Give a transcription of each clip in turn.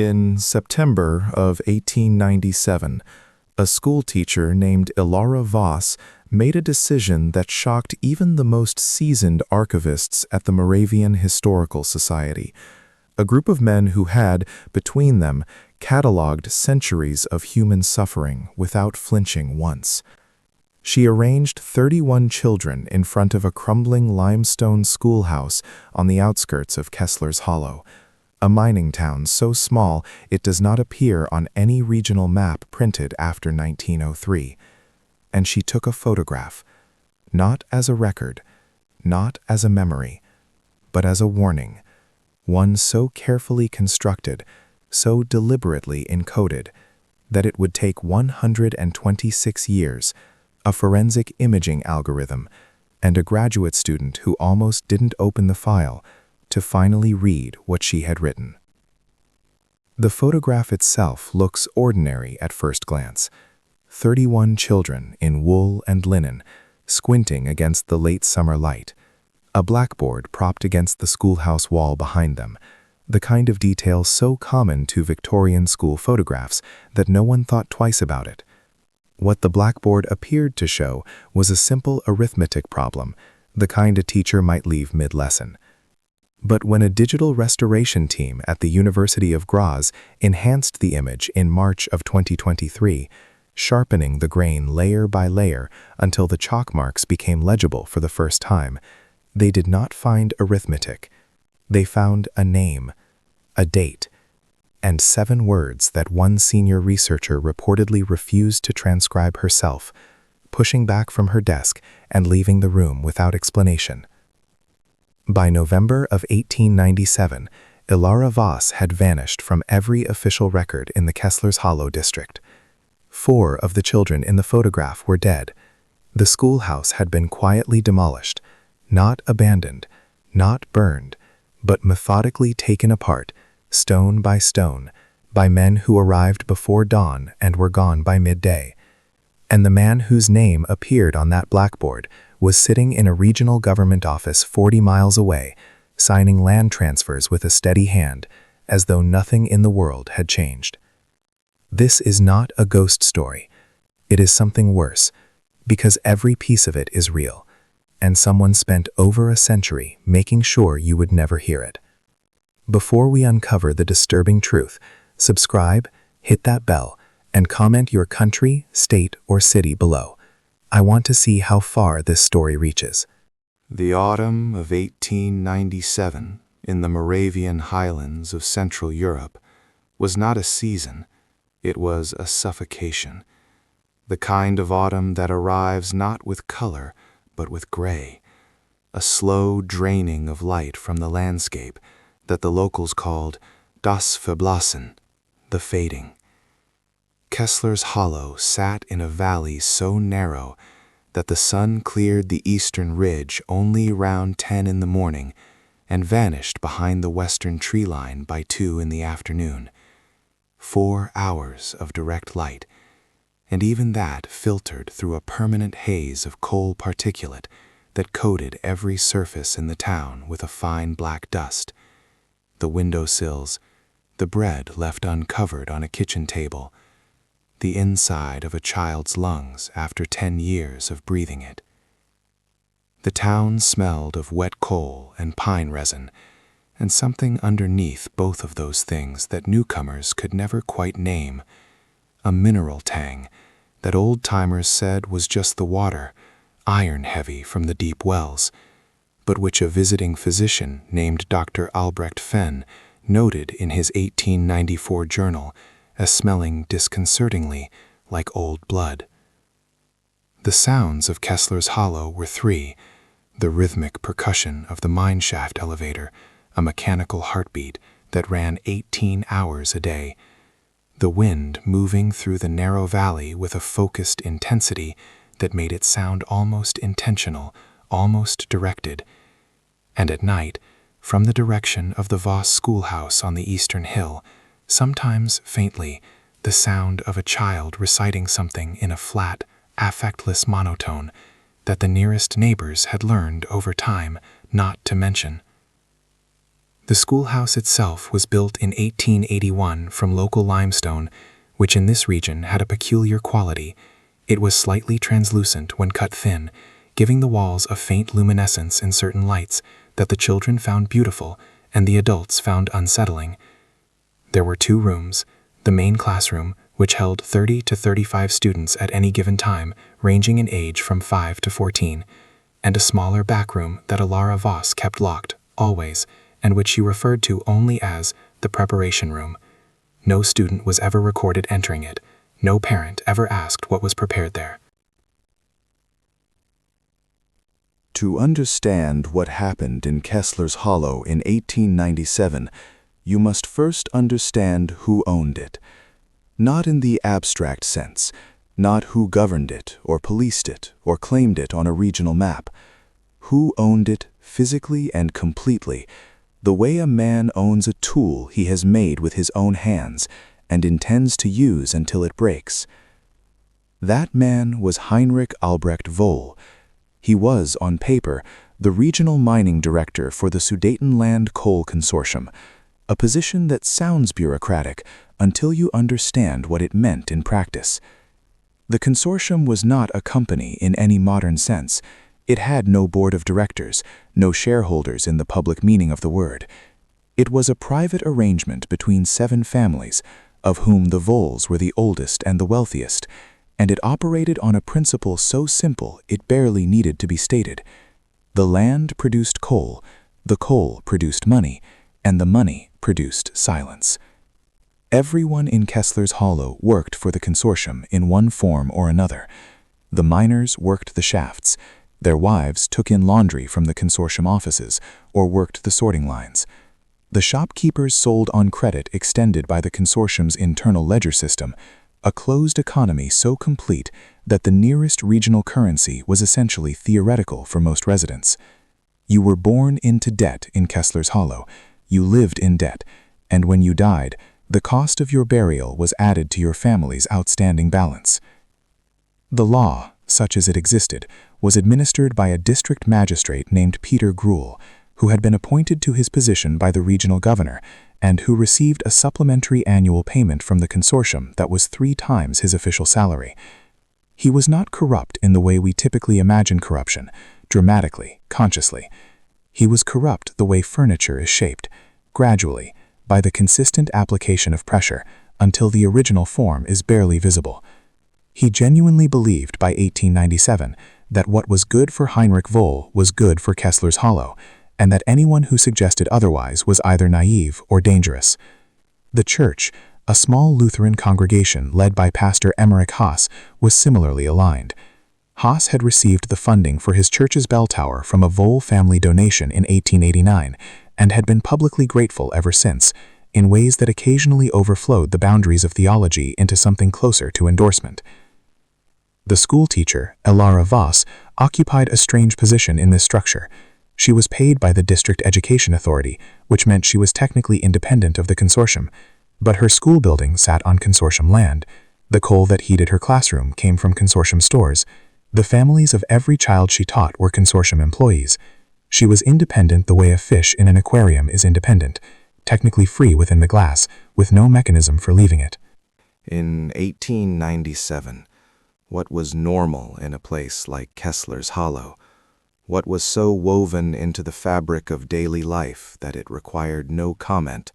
In September of 1897, a schoolteacher named Ilara Voss made a decision that shocked even the most seasoned archivists at the Moravian Historical Society, a group of men who had, between them, catalogued centuries of human suffering without flinching once. She arranged 31 children in front of a crumbling limestone schoolhouse on the outskirts of Kessler's Hollow, a mining town so small it does not appear on any regional map printed after 1903. And she took a photograph, not as a record, not as a memory, but as a warning, one so carefully constructed, so deliberately encoded, that it would take 126 years, a forensic imaging algorithm, and a graduate student who almost didn't open the file to finally read what she had written. The photograph itself looks ordinary at first glance. 31 children in wool and linen, squinting against the late summer light, a blackboard propped against the schoolhouse wall behind them, the kind of detail so common to Victorian school photographs that no one thought twice about it. What the blackboard appeared to show was a simple arithmetic problem, the kind a teacher might leave mid-lesson. But when a digital restoration team at the University of Graz enhanced the image in March of 2023, sharpening the grain layer by layer until the chalk marks became legible for the first time, they did not find arithmetic. They found a name, a date, and 7 words that one senior researcher reportedly refused to transcribe herself, pushing back from her desk and leaving the room without explanation. By November of 1897, Ilara Voss had vanished from every official record in the Kessler's Hollow district. 4 of the children in the photograph were dead. The schoolhouse had been quietly demolished, not abandoned, not burned, but methodically taken apart, stone by stone, by men who arrived before dawn and were gone by midday. And the man whose name appeared on that blackboard was sitting in a regional government office 40 miles away, signing land transfers with a steady hand, as though nothing in the world had changed. This is not a ghost story. It is something worse, because every piece of it is real, and someone spent over a century making sure you would never hear it. Before we uncover the disturbing truth, subscribe, hit that bell, and comment your country, state, or city below. I want to see how far this story reaches. The autumn of 1897 in the Moravian highlands of Central Europe was not a season, it was a suffocation. The kind of autumn that arrives not with color, but with gray, a slow draining of light from the landscape that the locals called das Verblassen, the fading. Kessler's Hollow sat in a valley so narrow that the sun cleared the eastern ridge only around 10 in the morning and vanished behind the western tree line by 2 in the afternoon. 4 hours of direct light, and even that filtered through a permanent haze of coal particulate that coated every surface in the town with a fine black dust. The windowsills, the bread left uncovered on a kitchen table, the inside of a child's lungs after 10 years of breathing it. The town smelled of wet coal and pine resin, and something underneath both of those things that newcomers could never quite name, a mineral tang that old-timers said was just the water, iron-heavy from the deep wells, but which a visiting physician named Dr. Albrecht Fenn noted in his 1894 journal as smelling disconcertingly like old blood. The sounds of Kessler's Hollow were 3: the rhythmic percussion of the mine shaft elevator, a mechanical heartbeat that ran 18 hours a day, the wind moving through the narrow valley with a focused intensity that made it sound almost intentional, almost directed, and at night, from the direction of the Voss schoolhouse on the eastern hill, sometimes faintly, the sound of a child reciting something in a flat, affectless monotone that the nearest neighbors had learned over time not to mention. The schoolhouse itself was built in 1881 from local limestone, which in this region had a peculiar quality. It was slightly translucent when cut thin, giving the walls a faint luminescence in certain lights that the children found beautiful and the adults found unsettling. There were 2 rooms, the main classroom, which held 30 to 35 students at any given time, ranging in age from 5 to 14, and a smaller back room that Alara Voss kept locked, always, and which she referred to only as the preparation room. No student was ever recorded entering it. No parent ever asked what was prepared there. To understand what happened in Kessler's Hollow in 1897, you must first understand who owned it. Not in the abstract sense, not who governed it, or policed it, or claimed it on a regional map. Who owned it physically and completely, the way a man owns a tool he has made with his own hands and intends to use until it breaks. That man was Heinrich Albrecht Voll. He was, on paper, the regional mining director for the Sudetenland Coal Consortium, a position that sounds bureaucratic until you understand what it meant in practice. The consortium was not a company in any modern sense. It had no board of directors, no shareholders in the public meaning of the word. It was a private arrangement between 7 families, of whom the Volls were the oldest and the wealthiest, and it operated on a principle so simple it barely needed to be stated. The land produced coal, the coal produced money, and the money produced silence. Everyone in Kessler's Hollow worked for the consortium in one form or another. The miners worked the shafts. Their wives took in laundry from the consortium offices or worked the sorting lines. The shopkeepers sold on credit extended by the consortium's internal ledger system, a closed economy so complete that the nearest regional currency was essentially theoretical for most residents. You were born into debt in Kessler's Hollow, you lived in debt, and when you died, the cost of your burial was added to your family's outstanding balance. The law, such as it existed, was administered by a district magistrate named Peter Gruhl, who had been appointed to his position by the regional governor, and who received a supplementary annual payment from the consortium that was 3 times his official salary. He was not corrupt in the way we typically imagine corruption, dramatically, consciously. He was corrupt the way furniture is shaped, gradually, by the consistent application of pressure, until the original form is barely visible. He genuinely believed by 1897 that what was good for Heinrich Voll was good for Kessler's Hollow, and that anyone who suggested otherwise was either naive or dangerous. The church, a small Lutheran congregation led by Pastor Emmerich Haas, was similarly aligned. Haas had received the funding for his church's bell tower from a Voll family donation in 1889 and had been publicly grateful ever since, in ways that occasionally overflowed the boundaries of theology into something closer to endorsement. The schoolteacher, Alara Voss, occupied a strange position in this structure. She was paid by the district education authority, which meant she was technically independent of the consortium, but her school building sat on consortium land. The coal that heated her classroom came from consortium stores. The families of every child she taught were consortium employees. She was independent the way a fish in an aquarium is independent, technically free within the glass, with no mechanism for leaving it. In 1897, what was normal in a place like Kessler's Hollow? What was so woven into the fabric of daily life that it required no comment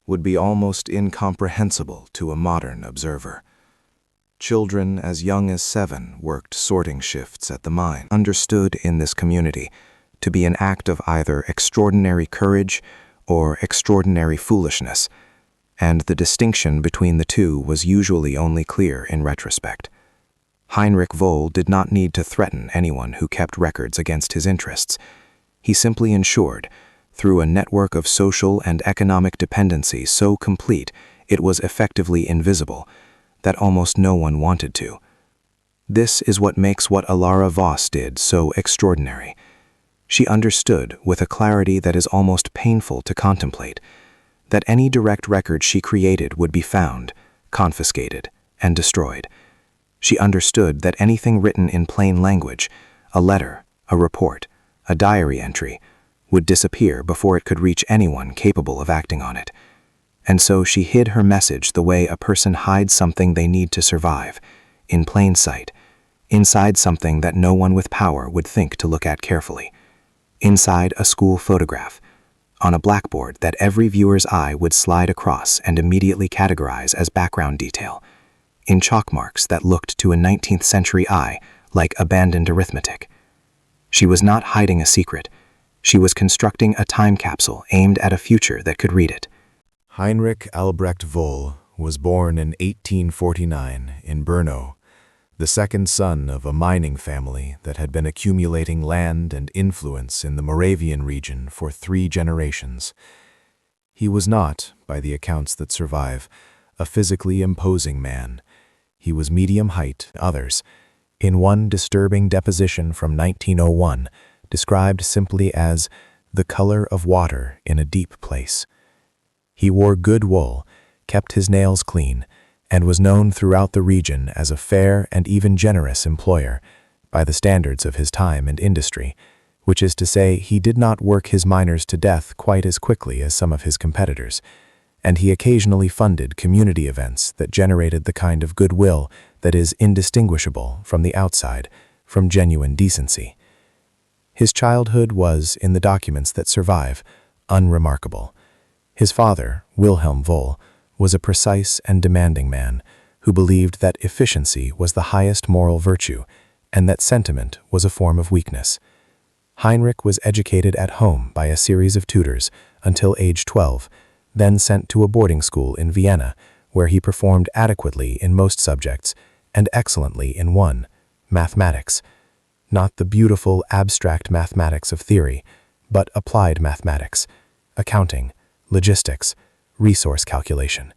would be almost incomprehensible to a modern observer. Children as young as 7 worked sorting shifts at the mine, understood in this community to be an act of either extraordinary courage or extraordinary foolishness, and the distinction between the two was usually only clear in retrospect. Heinrich Voll did not need to threaten anyone who kept records against his interests. He simply ensured, through a network of social and economic dependency so complete it was effectively invisible, that almost no one wanted to. This is what makes what Alara Voss did so extraordinary. She understood, with a clarity that is almost painful to contemplate, that any direct record she created would be found, confiscated, and destroyed. She understood that anything written in plain language, a letter, a report, a diary entry, would disappear before it could reach anyone capable of acting on it. And so she hid her message the way a person hides something they need to survive, in plain sight, inside something that no one with power would think to look at carefully, inside a school photograph, on a blackboard that every viewer's eye would slide across and immediately categorize as background detail, in chalk marks that looked to a 19th century eye like abandoned arithmetic. She was not hiding a secret. She was constructing a time capsule aimed at a future that could read it. Heinrich Albrecht Voll was born in 1849 in Brno, the second son of a mining family that had been accumulating land and influence in the Moravian region for 3 generations. He was not, by the accounts that survive, a physically imposing man. He was medium height, others, in one disturbing deposition from 1901, described simply as the color of water in a deep place. He wore good wool, kept his nails clean, and was known throughout the region as a fair and even generous employer, by the standards of his time and industry, which is to say he did not work his miners to death quite as quickly as some of his competitors, and he occasionally funded community events that generated the kind of goodwill that is indistinguishable from the outside from genuine decency. His childhood was, in the documents that survive, unremarkable. His father, Wilhelm Voll, was a precise and demanding man who believed that efficiency was the highest moral virtue and that sentiment was a form of weakness. Heinrich was educated at home by a series of tutors until age 12, then sent to a boarding school in Vienna, where he performed adequately in most subjects and excellently in one, mathematics. Not the beautiful, abstract mathematics of theory, but applied mathematics, accounting, logistics, resource calculation.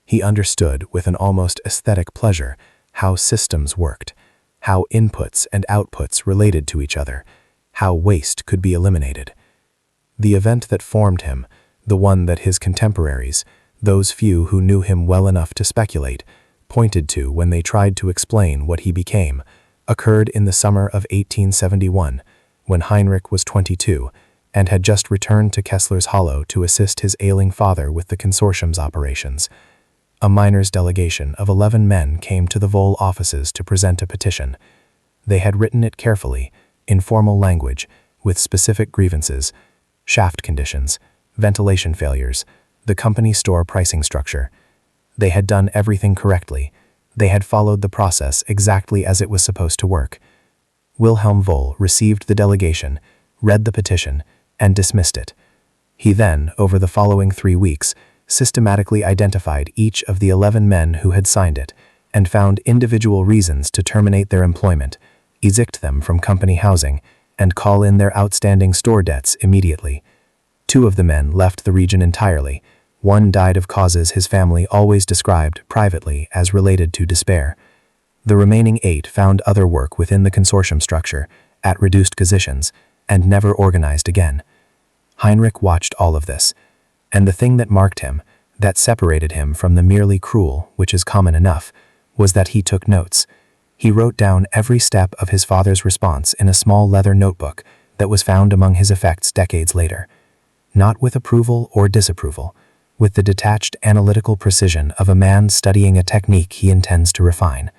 He understood with an almost aesthetic pleasure how systems worked, how inputs and outputs related to each other, how waste could be eliminated. The event that formed him, the one that his contemporaries, those few who knew him well enough to speculate, pointed to when they tried to explain what he became, occurred in the summer of 1871, when Heinrich was 22 and had just returned to Kessler's Hollow to assist his ailing father with the consortium's operations. A miners' delegation of 11 men came to the Voll offices to present a petition. They had written it carefully, in formal language, with specific grievances, shaft conditions, ventilation failures, the company store pricing structure. They had done everything correctly. They had followed the process exactly as it was supposed to work. Wilhelm Voll received the delegation, read the petition, and dismissed it. He then, over the following 3 weeks, systematically identified each of the 11 men who had signed it and found individual reasons to terminate their employment, evict them from company housing, and call in their outstanding store debts immediately. 2 of the men left the region entirely. 1 died of causes his family always described privately as related to despair. The remaining 8 found other work within the consortium structure, at reduced positions, and never organized again. Heinrich watched all of this, and the thing that marked him, that separated him from the merely cruel, which is common enough, was that he took notes. He wrote down every step of his father's response in a small leather notebook that was found among his effects decades later. Not with approval or disapproval, with the detached analytical precision of a man studying a technique he intends to refine.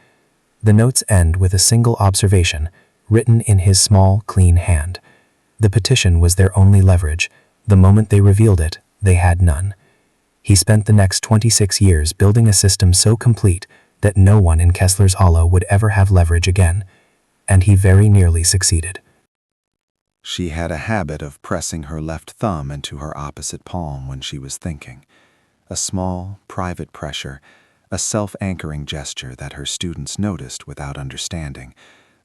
The notes end with a single observation, written in his small, clean hand. The petition was their only leverage. The moment they revealed it, they had none. He spent the next 26 years building a system so complete that no one in Kessler's Hollow would ever have leverage again, and he very nearly succeeded. She had a habit of pressing her left thumb into her opposite palm when she was thinking. A small, private pressure, a self-anchoring gesture that her students noticed without understanding,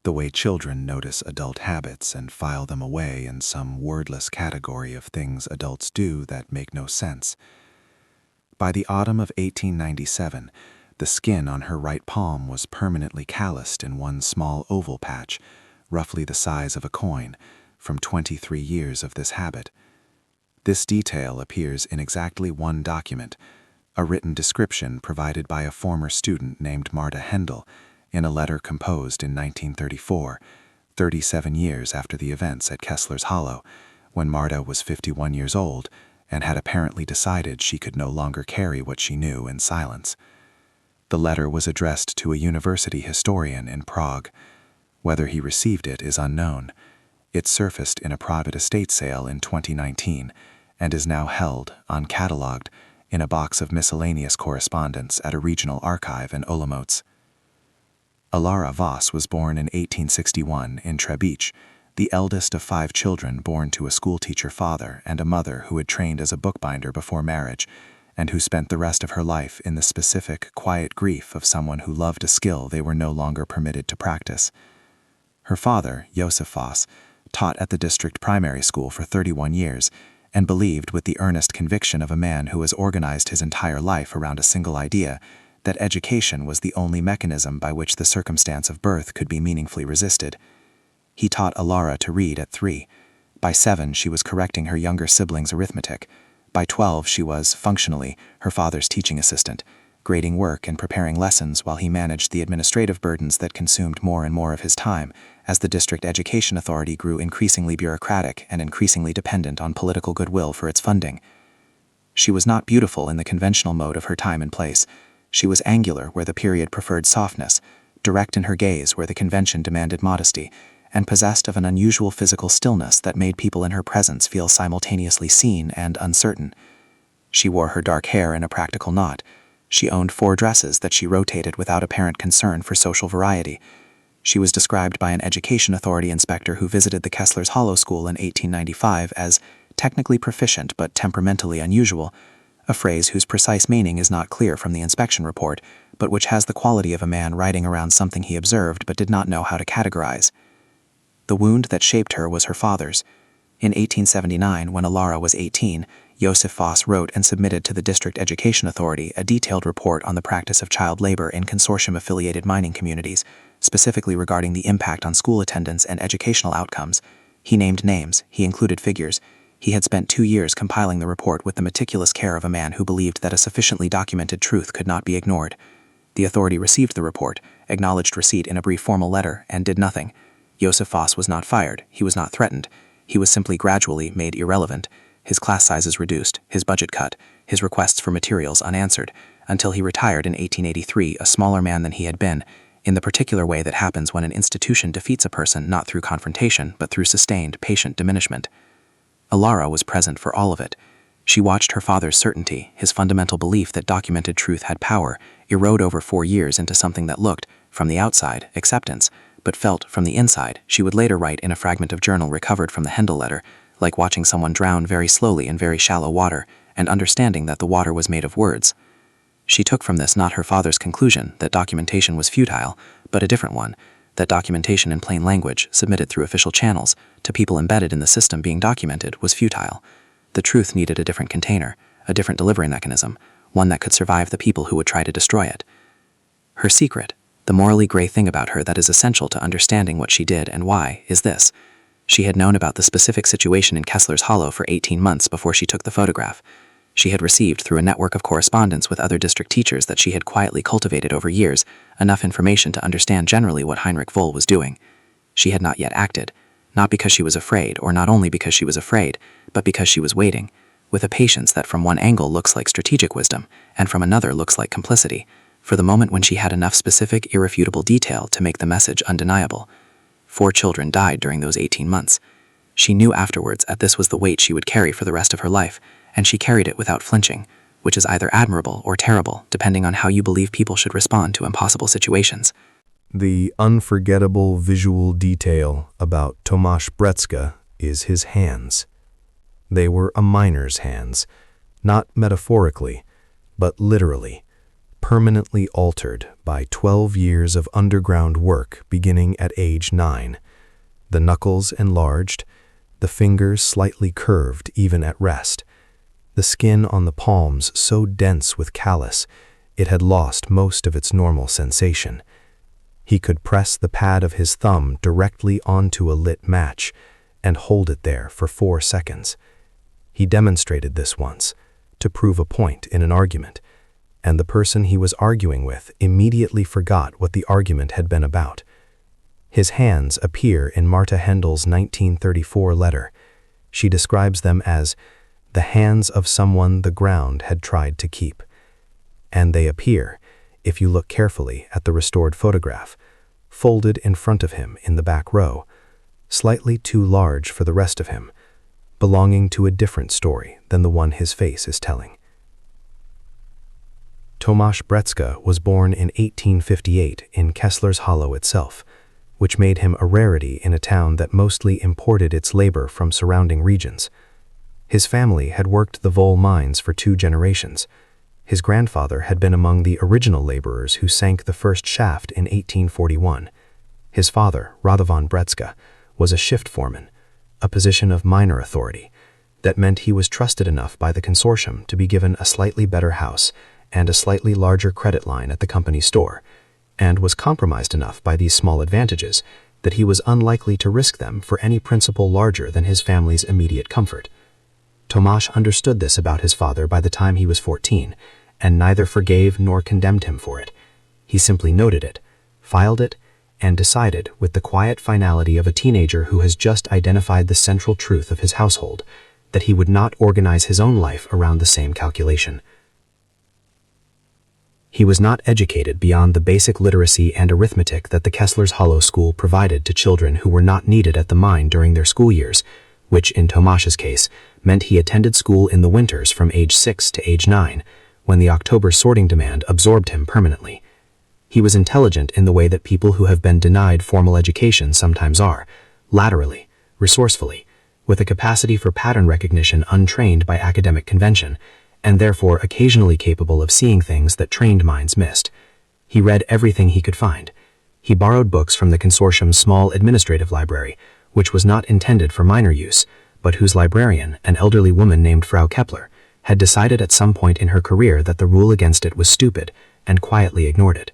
the way children notice adult habits and file them away in some wordless category of things adults do that make no sense. By the autumn of 1897, the skin on her right palm was permanently calloused in one small oval patch, roughly the size of a coin, from 23 years of this habit. This detail appears in exactly one document, a written description provided by a former student named Marta Hendel in a letter composed in 1934, 37 years after the events at Kessler's Hollow, when Marta was 51 years old and had apparently decided she could no longer carry what she knew in silence. The letter was addressed to a university historian in Prague. Whether he received it is unknown. It surfaced in a private estate sale in 2019 and is now held, uncatalogued, in a box of miscellaneous correspondence at a regional archive in Olomouc. Ilara Voss was born in 1861 in Trebich, the eldest of 5 children born to a schoolteacher father and a mother who had trained as a bookbinder before marriage, and who spent the rest of her life in the specific, quiet grief of someone who loved a skill they were no longer permitted to practice. Her father, Josef Voss, taught at the district primary school for 31 years, and believed with the earnest conviction of a man who has organized his entire life around a single idea, that education was the only mechanism by which the circumstance of birth could be meaningfully resisted. He taught Ilara to read at 3. By 7, she was correcting her younger siblings' arithmetic. By 12, she was, functionally, her father's teaching assistant, grading work and preparing lessons while he managed the administrative burdens that consumed more and more of his time, as the district education authority grew increasingly bureaucratic and increasingly dependent on political goodwill for its funding. She was not beautiful in the conventional mode of her time and place. She was angular where the period preferred softness, direct in her gaze where the convention demanded modesty, and possessed of an unusual physical stillness that made people in her presence feel simultaneously seen and uncertain. She wore her dark hair in a practical knot. She owned 4 dresses that she rotated without apparent concern for social variety. She was described by an education authority inspector who visited the Kessler's Hollow School in 1895 as technically proficient but temperamentally unusual, a phrase whose precise meaning is not clear from the inspection report, but which has the quality of a man writing around something he observed but did not know how to categorize. The wound that shaped her was her father's. In 1879, when Ilara was 18, Josef Voss wrote and submitted to the District Education Authority a detailed report on the practice of child labor in consortium-affiliated mining communities, specifically regarding the impact on school attendance and educational outcomes. He named names, he included figures. He had spent 2 years compiling the report with the meticulous care of a man who believed that a sufficiently documented truth could not be ignored. The authority received the report, acknowledged receipt in a brief formal letter, and did nothing. Josef Voss was not fired, he was not threatened. He was simply gradually made irrelevant, his class sizes reduced, his budget cut, his requests for materials unanswered, until he retired in 1883 a smaller man than he had been, in the particular way that happens when an institution defeats a person not through confrontation but through sustained, patient diminishment. Ilara was present for all of it. She watched her father's certainty, his fundamental belief that documented truth had power, erode over 4 years into something that looked, from the outside, acceptance, but felt, from the inside, she would later write in a fragment of journal recovered from the Hendel letter, like watching someone drown very slowly in very shallow water, and understanding that the water was made of words. She took from this not her father's conclusion that documentation was futile, but a different one, that documentation in plain language, submitted through official channels, to people embedded in the system being documented, was futile. The truth needed a different container, a different delivery mechanism, one that could survive the people who would try to destroy it. Her secret, the morally gray thing about her that is essential to understanding what she did and why, is this. She had known about the specific situation in Kessler's Hollow for 18 months before she took the photograph. She had received through a network of correspondence with other district teachers that she had quietly cultivated over years enough information to understand generally what Heinrich Voll was doing. She had not yet acted, not because she was afraid, or not only because she was afraid, but because she was waiting, with a patience that from one angle looks like strategic wisdom, and from another looks like complicity, for the moment when she had enough specific, irrefutable detail to make the message undeniable. 4 children died during those 18 months. She knew afterwards that this was the weight she would carry for the rest of her life, and she carried it without flinching, which is either admirable or terrible, depending on how you believe people should respond to impossible situations. The unforgettable visual detail about Tomasz Brecka is his hands. They were a miner's hands, not metaphorically, but literally, permanently altered by 12 years of underground work beginning at age 9. The knuckles enlarged, the fingers slightly curved even at rest, the skin on the palms so dense with callus it had lost most of its normal sensation. He could press the pad of his thumb directly onto a lit match and hold it there for 4 seconds. He demonstrated this once, to prove a point in an argument, and the person he was arguing with immediately forgot what the argument had been about. His hands appear in Marta Hendel's 1934 letter. She describes them as the hands of someone the ground had tried to keep. And they appear, if you look carefully at the restored photograph, folded in front of him in the back row, slightly too large for the rest of him, belonging to a different story than the one his face is telling. Tomasz Brecka was born in 1858 in Kessler's Hollow itself, which made him a rarity in a town that mostly imported its labor from surrounding regions. His family had worked the Vole mines for 2 generations. His grandfather had been among the original laborers who sank the first shaft in 1841. His father, Radovan Brecka, was a shift foreman, a position of minor authority that meant he was trusted enough by the consortium to be given a slightly better house and a slightly larger credit line at the company store, and was compromised enough by these small advantages that he was unlikely to risk them for any principle larger than his family's immediate comfort. Tomasz understood this about his father by the time he was 14, and neither forgave nor condemned him for it. He simply noted it, filed it, and decided, with the quiet finality of a teenager who has just identified the central truth of his household, that he would not organize his own life around the same calculation. He was not educated beyond the basic literacy and arithmetic that the Kessler's Hollow School provided to children who were not needed at the mine during their school years, which, in Tomasz's case, meant he attended school in the winters from age 6 to age 9, when the October sorting demand absorbed him permanently. He was intelligent in the way that people who have been denied formal education sometimes are, laterally, resourcefully, with a capacity for pattern recognition untrained by academic convention, and therefore occasionally capable of seeing things that trained minds missed. He read everything he could find. He borrowed books from the consortium's small administrative library, which was not intended for minor use, but whose librarian, an elderly woman named Frau Kepler, had decided at some point in her career that the rule against it was stupid, and quietly ignored it.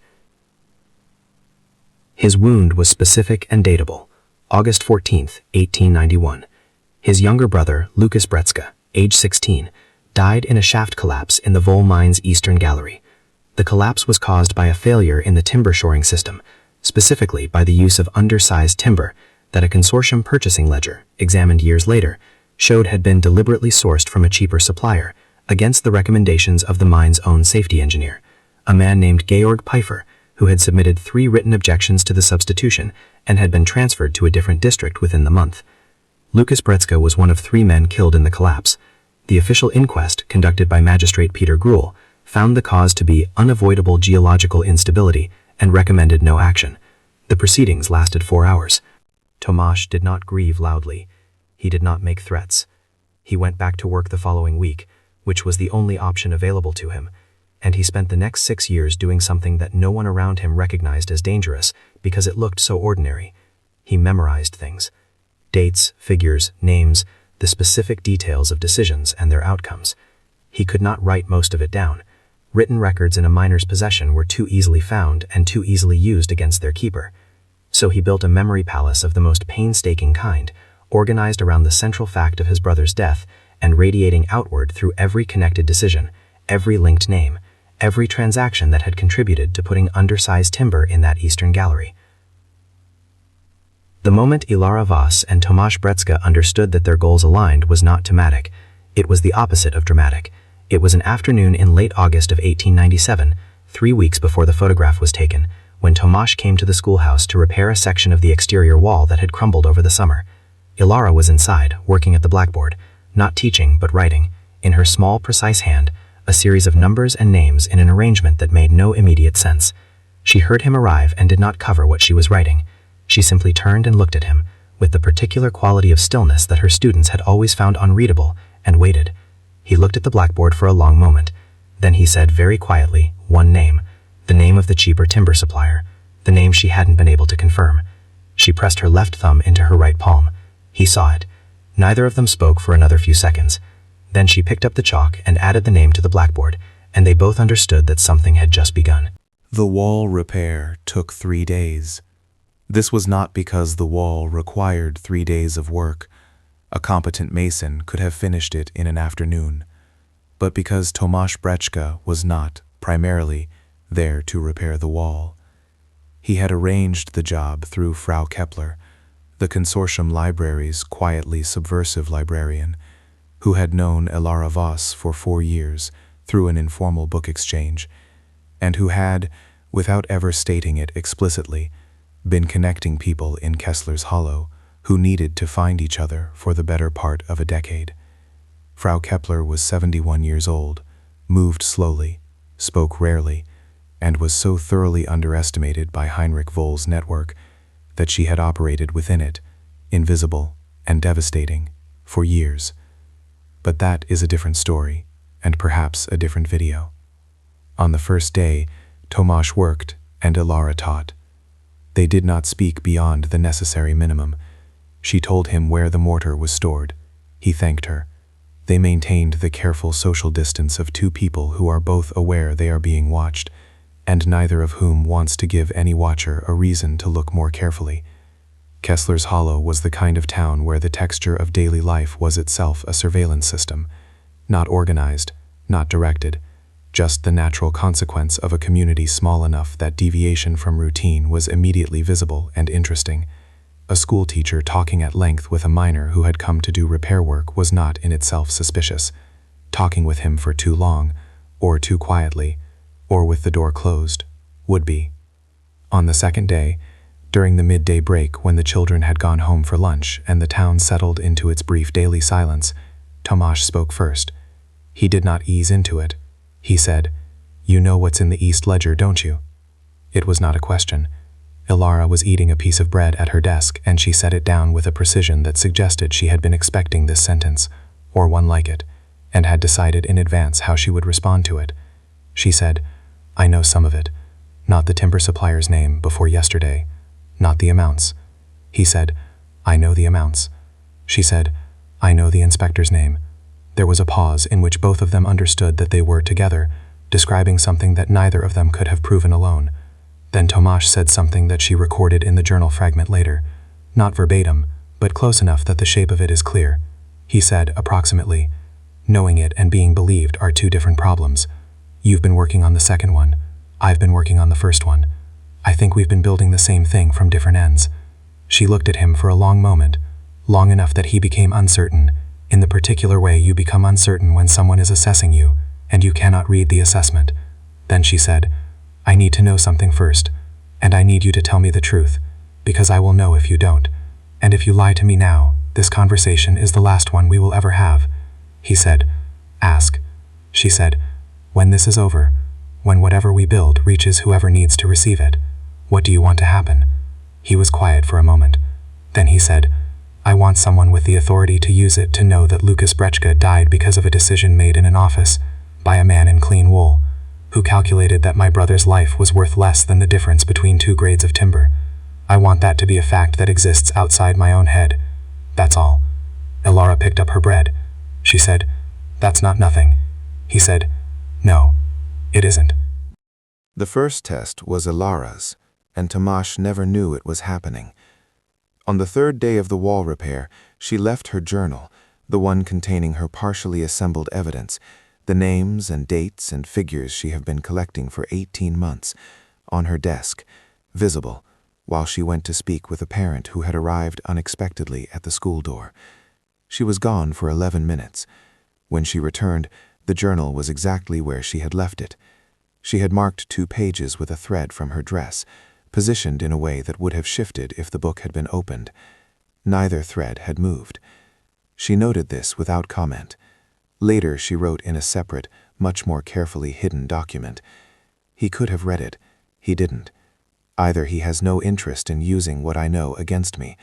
His wound was specific and datable, August 14, 1891. His younger brother, Lucas Brecka, age 16, died in a shaft collapse in the Vole mine's eastern gallery. The collapse was caused by a failure in the timber shoring system, specifically by the use of undersized timber that a consortium purchasing ledger, examined years later, showed had been deliberately sourced from a cheaper supplier, against the recommendations of the mine's own safety engineer, a man named Georg Pfeiffer, who had submitted 3 written objections to the substitution and had been transferred to a different district within the month. Lucas Brecka was one of 3 men killed in the collapse. The official inquest, conducted by Magistrate Peter Gruhl, found the cause to be unavoidable geological instability and recommended no action. The proceedings lasted 4 hours. Tomasz did not grieve loudly. He did not make threats. He went back to work the following week, which was the only option available to him, and he spent the next 6 years doing something that no one around him recognized as dangerous because it looked so ordinary. He memorized things. Dates, figures, names, the specific details of decisions and their outcomes. He could not write most of it down. Written records in a miner's possession were too easily found and too easily used against their keeper. So he built a memory palace of the most painstaking kind, organized around the central fact of his brother's death and radiating outward through every connected decision, every linked name, every transaction that had contributed to putting undersized timber in that eastern gallery. The moment Ilara Voss and Tomasz Brecka understood that their goals aligned was not tematic. It was the opposite of dramatic. It was an afternoon in late August of 1897, 3 weeks before the photograph was taken, when Tomasz came to the schoolhouse to repair a section of the exterior wall that had crumbled over the summer. Ilara was inside, working at the blackboard, not teaching but writing, in her small, precise hand, a series of numbers and names in an arrangement that made no immediate sense. She heard him arrive and did not cover what she was writing. She simply turned and looked at him, with the particular quality of stillness that her students had always found unreadable, and waited. He looked at the blackboard for a long moment. Then he said very quietly, one name, the name of the cheaper timber supplier, the name she hadn't been able to confirm. She pressed her left thumb into her right palm. He saw it. Neither of them spoke for another few seconds. Then she picked up the chalk and added the name to the blackboard, and they both understood that something had just begun. The wall repair took 3 days. This was not because the wall required 3 days of work. A competent mason could have finished it in an afternoon, but because Tomasz Brecka was not, primarily, there to repair the wall. He had arranged the job through Frau Kepler, the consortium library's quietly subversive librarian, who had known Elara Voss for 4 years through an informal book exchange, and who had, without ever stating it explicitly, been connecting people in Kessler's Hollow who needed to find each other for the better part of a decade. Frau Kepler was 71 years old, moved slowly, spoke rarely, and was so thoroughly underestimated by Heinrich Voll's network that she had operated within it, invisible and devastating, for years. But that is a different story, and perhaps a different video. On the first day, Tomasz worked and Elara taught. They did not speak beyond the necessary minimum. She told him where the mortar was stored. He thanked her. They maintained the careful social distance of two people who are both aware they are being watched, and neither of whom wants to give any watcher a reason to look more carefully. Kessler's Hollow was the kind of town where the texture of daily life was itself a surveillance system, not organized, not directed, just the natural consequence of a community small enough that deviation from routine was immediately visible and interesting. A schoolteacher talking at length with a miner who had come to do repair work was not in itself suspicious. Talking with him for too long, or too quietly, or with the door closed, would be. On the second day, during the midday break when the children had gone home for lunch and the town settled into its brief daily silence, Tomasz spoke first. He did not ease into it. He said, "You know what's in the East Ledger, don't you?" It was not a question. Elara was eating a piece of bread at her desk, and she set it down with a precision that suggested she had been expecting this sentence, or one like it, and had decided in advance how she would respond to it. She said, "I know some of it. Not the timber supplier's name before yesterday. Not the amounts." He said, "I know the amounts." She said, "I know the inspector's name." There was a pause in which both of them understood that they were together, describing something that neither of them could have proven alone. Then Tomasz said something that she recorded in the journal fragment later, not verbatim, but close enough that the shape of it is clear. He said, approximately, "Knowing it and being believed are two different problems. You've been working on the second one. I've been working on the first one. I think we've been building the same thing from different ends." She looked at him for a long moment, long enough that he became uncertain, in the particular way you become uncertain when someone is assessing you, and you cannot read the assessment. Then she said, "I need to know something first, and I need you to tell me the truth, because I will know if you don't. And if you lie to me now, this conversation is the last one we will ever have." He said, "Ask." She said, "When this is over, when whatever we build reaches whoever needs to receive it, what do you want to happen?" He was quiet for a moment. Then he said, "I want someone with the authority to use it to know that Lucas Breczka died because of a decision made in an office, by a man in clean wool, who calculated that my brother's life was worth less than the difference between 2 grades of timber. I want that to be a fact that exists outside my own head. That's all." Elara picked up her bread. She said, "That's not nothing." He said, "No, it isn't." The first test was Elara's, and Tomasz never knew it was happening. On the third day of the wall repair, she left her journal, the one containing her partially assembled evidence, the names and dates and figures she had been collecting for 18 months, on her desk, visible, while she went to speak with a parent who had arrived unexpectedly at the school door. She was gone for 11 minutes. When she returned, the journal was exactly where she had left it. She had marked 2 pages with a thread from her dress, positioned in a way that would have shifted if the book had been opened. Neither thread had moved. She noted this without comment. Later she wrote in a separate, much more carefully hidden document. "He could have read it. He didn't. Either he has no interest in using what I know against me,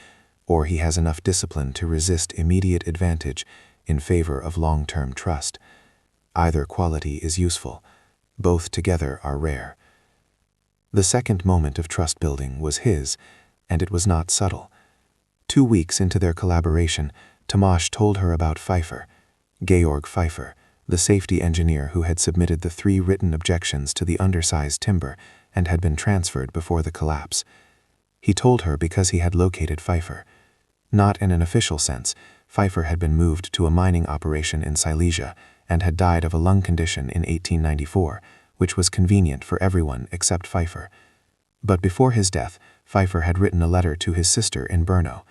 or he has enough discipline to resist immediate advantage in favor of long-term trust. Either quality is useful. Both together are rare." The second moment of trust building was his, and it was not subtle. 2 weeks into their collaboration, Tomasz told her about Pfeiffer, Georg Pfeiffer, the safety engineer who had submitted the 3 written objections to the undersized timber and had been transferred before the collapse. He told her because he had located Pfeiffer. Not in an official sense, Pfeiffer had been moved to a mining operation in Silesia and had died of a lung condition in 1894, which was convenient for everyone except Pfeiffer. But before his death, Pfeiffer had written a letter to his sister in Brno,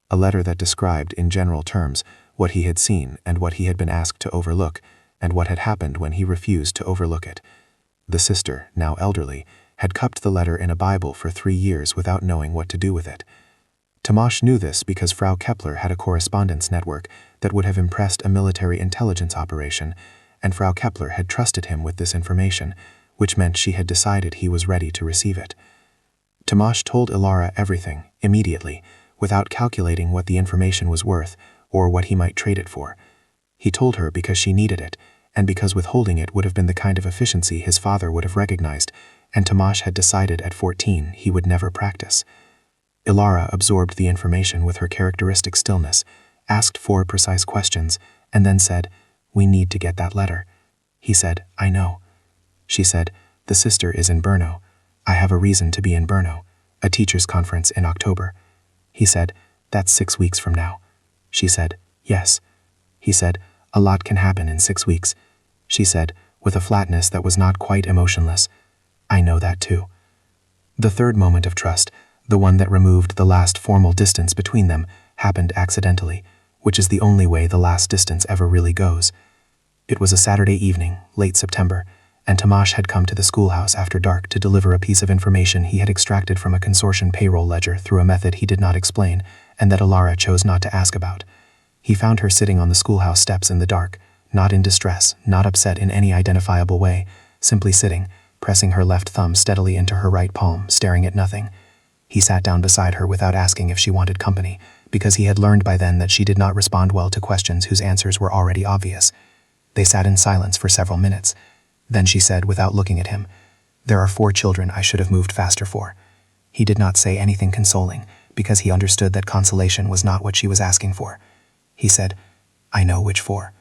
a letter that described in general terms what he had seen and what he had been asked to overlook, and what had happened when he refused to overlook it. The sister, now elderly, had cupped the letter in a Bible for 3 years without knowing what to do with it. Tomasz knew this because Frau Kepler had a correspondence network that would have impressed a military intelligence operation, and Frau Kepler had trusted him with this information, which meant she had decided he was ready to receive it. Tomasz told Ilara everything, immediately, without calculating what the information was worth or what he might trade it for. He told her because she needed it, and because withholding it would have been the kind of efficiency his father would have recognized, and Tomasz had decided at 14 he would never practice. Ilara absorbed the information with her characteristic stillness, asked 4 precise questions, and then said, "We need to get that letter." He said, "I know." She said, "The sister is in Brno. I have a reason to be in Brno, a teachers' conference in October." He said, "That's 6 weeks from now." She said, "Yes." He said, "A lot can happen in 6 weeks." She said, with a flatness that was not quite emotionless, "I know that too." The third moment of trust, the one that removed the last formal distance between them, happened accidentally, which is the only way the last distance ever really goes. It was a Saturday evening, late September, and Tomasz had come to the schoolhouse after dark to deliver a piece of information he had extracted from a consortium payroll ledger through a method he did not explain and that Ilara chose not to ask about. He found her sitting on the schoolhouse steps in the dark, not in distress, not upset in any identifiable way, simply sitting, pressing her left thumb steadily into her right palm, staring at nothing. He sat down beside her without asking if she wanted company, because he had learned by then that she did not respond well to questions whose answers were already obvious. They sat in silence for several minutes. Then she said, without looking at him, "There are 4 children I should have moved faster for." He did not say anything consoling, because he understood that consolation was not what she was asking for. He said, "I know which 4.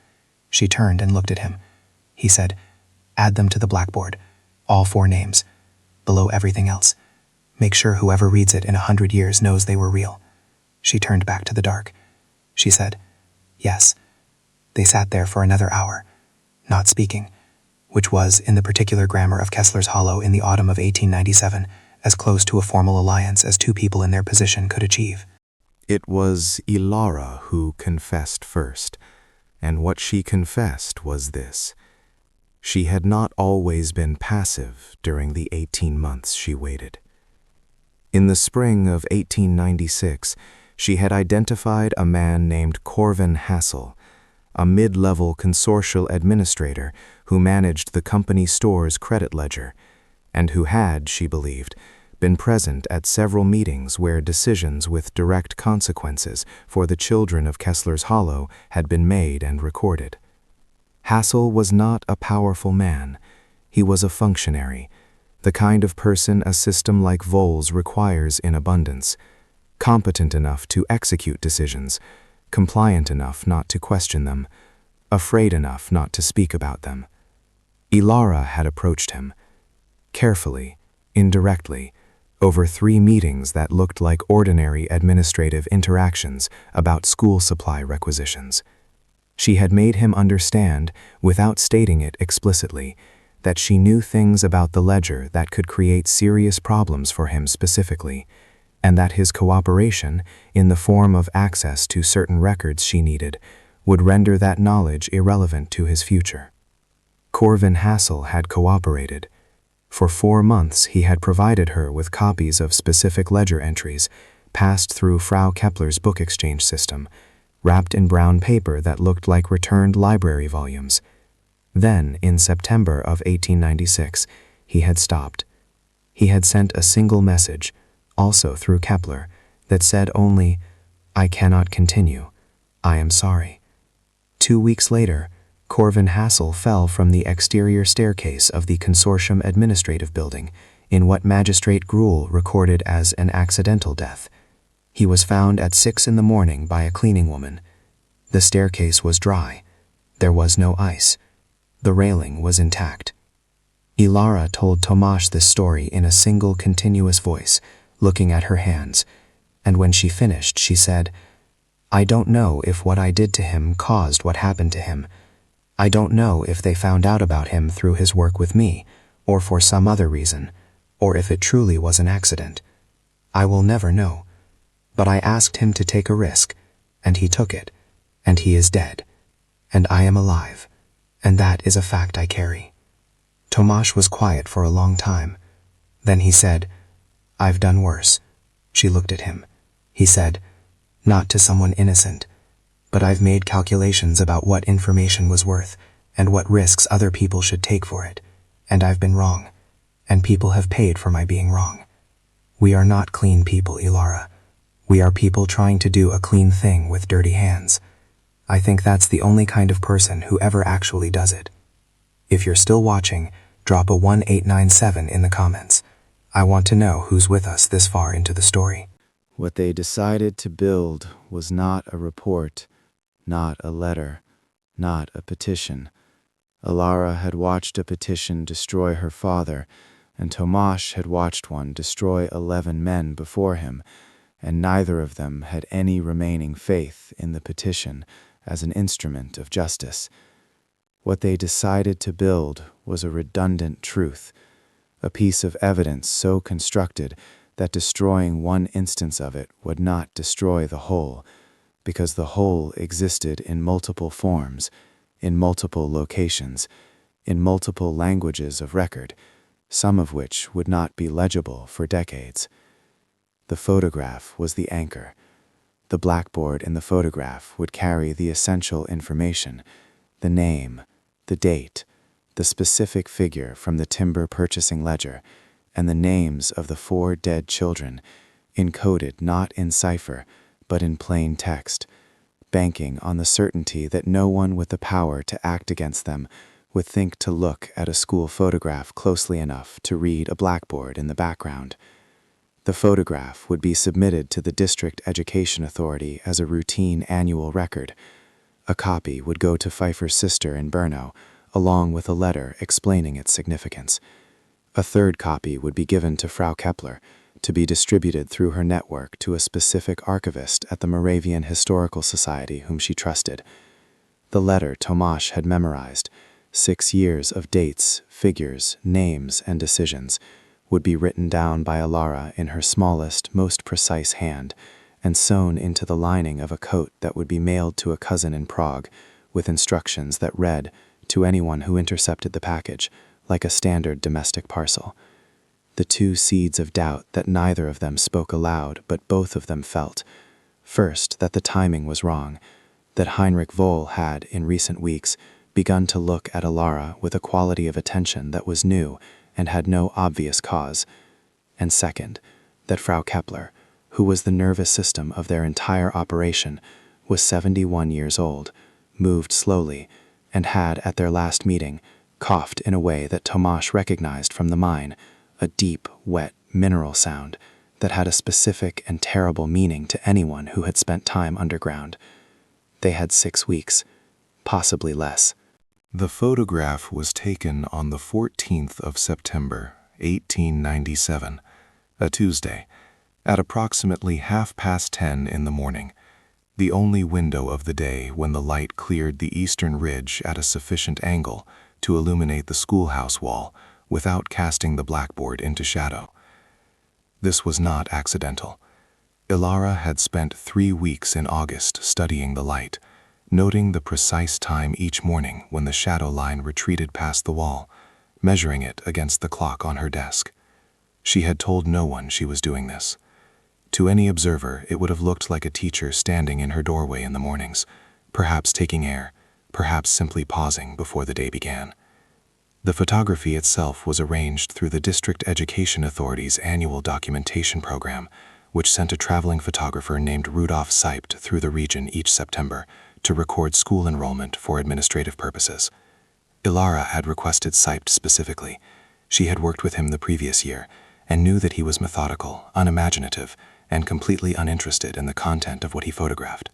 She turned and looked at him. He said, "Add them to the Blackboard, all 4 names, below everything else. Make sure whoever reads it in 100 years knows they were real." She turned back to the dark. She said, "Yes." They sat there for another hour, not speaking, which was, in the particular grammar of Kessler's Hollow in the autumn of 1897, as close to a formal alliance as 2 people in their position could achieve. It was Ilara who confessed first, and what she confessed was this. She had not always been passive during the 18 months she waited. In the spring of 1896, she had identified a man named Corvin Hassel, a mid-level consortial administrator who managed the company store's credit ledger, and who had, she believed, been present at several meetings where decisions with direct consequences for the children of Kessler's Hollow had been made and recorded. Hassel was not a powerful man. He was a functionary, the kind of person a system like Vohl's requires in abundance, competent enough to execute decisions, compliant enough not to question them, afraid enough not to speak about them. Ilara had approached him, carefully, indirectly, over 3 meetings that looked like ordinary administrative interactions about school supply requisitions. She had made him understand, without stating it explicitly, that she knew things about the ledger that could create serious problems for him specifically, and that his cooperation, in the form of access to certain records she needed, would render that knowledge irrelevant to his future. Corvin Hassel had cooperated. For 4 months he had provided her with copies of specific ledger entries, passed through Frau Kepler's book exchange system, wrapped in brown paper that looked like returned library volumes. Then, in September of 1896, he had stopped. He had sent a single message, also through Kepler, that said only, "I cannot continue. I am sorry." 2 weeks later, Corvin Hassel fell from the exterior staircase of the consortium administrative building in what Magistrate Gruhl recorded as an accidental death. He was found at 6 in the morning by a cleaning woman. The staircase was dry. There was no ice. The railing was intact. Ilara told Tomasz this story in a single continuous voice, looking at her hands, and when she finished she said, "I don't know if what I did to him caused what happened to him. I don't know if they found out about him through his work with me, or for some other reason, or if it truly was an accident. I will never know. But I asked him to take a risk, and he took it, and he is dead, and I am alive, and that is a fact I carry." Tomasz was quiet for a long time. Then he said, "I've done worse." She looked at him. He said, "Not to someone innocent, but I've made calculations about what information was worth and what risks other people should take for it, and I've been wrong, and people have paid for my being wrong. We are not clean people, Ilara. We are people trying to do a clean thing with dirty hands. I think that's the only kind of person who ever actually does it. If you're still watching, drop a 1897 in the comments. I want to know who's with us this far into the story." What they decided to build was not a report, not a letter, not a petition. Ilara had watched a petition destroy her father, and Tomasz had watched one destroy 11 men before him, and neither of them had any remaining faith in the petition as an instrument of justice. What they decided to build was a redundant truth, a piece of evidence so constructed that destroying one instance of it would not destroy the whole, because the whole existed in multiple forms, in multiple locations, in multiple languages of record, some of which would not be legible for decades. The photograph was the anchor. The blackboard in the photograph would carry the essential information, the name, the date, the specific figure from the timber purchasing ledger, and the names of the 4 dead children, encoded not in cipher, but in plain text, banking on the certainty that no one with the power to act against them would think to look at a school photograph closely enough to read a blackboard in the background. The photograph would be submitted to the District Education Authority as a routine annual record. A copy would go to Pfeiffer's sister in Brno, along with a letter explaining its significance. A third copy would be given to Frau Kepler, to be distributed through her network to a specific archivist at the Moravian Historical Society whom she trusted. The letter Tomasz had memorized, 6 years of dates, figures, names, and decisions, would be written down by Ilara in her smallest, most precise hand, and sewn into the lining of a coat that would be mailed to a cousin in Prague, with instructions that read, to anyone who intercepted the package, like a standard domestic parcel. The 2 seeds of doubt that neither of them spoke aloud, but both of them felt. First, that the timing was wrong, that Heinrich Voll had, in recent weeks, begun to look at Ilara with a quality of attention that was new and had no obvious cause. And second, that Frau Kepler, who was the nervous system of their entire operation, was 71 years old, moved slowly, and had, at their last meeting, coughed in a way that Tomasz recognized from the mine, a deep, wet, mineral sound that had a specific and terrible meaning to anyone who had spent time underground. They had 6 weeks, possibly less. The photograph was taken on the 14th of September, 1897, a Tuesday, at approximately 10:30 in the morning, the only window of the day when the light cleared the eastern ridge at a sufficient angle to illuminate the schoolhouse wall without casting the blackboard into shadow. This was not accidental. Ilara had spent 3 weeks in August studying the light, noting the precise time each morning when the shadow line retreated past the wall, measuring it against the clock on her desk. She had told no one she was doing this. To any observer, it would have looked like a teacher standing in her doorway in the mornings, perhaps taking air, perhaps simply pausing before the day began. The photography itself was arranged through the District Education Authority's annual documentation program, which sent a traveling photographer named Rudolf Seipt through the region each September to record school enrollment for administrative purposes. Ilara had requested Seipt specifically. She had worked with him the previous year and knew that he was methodical, unimaginative, and completely uninterested in the content of what he photographed.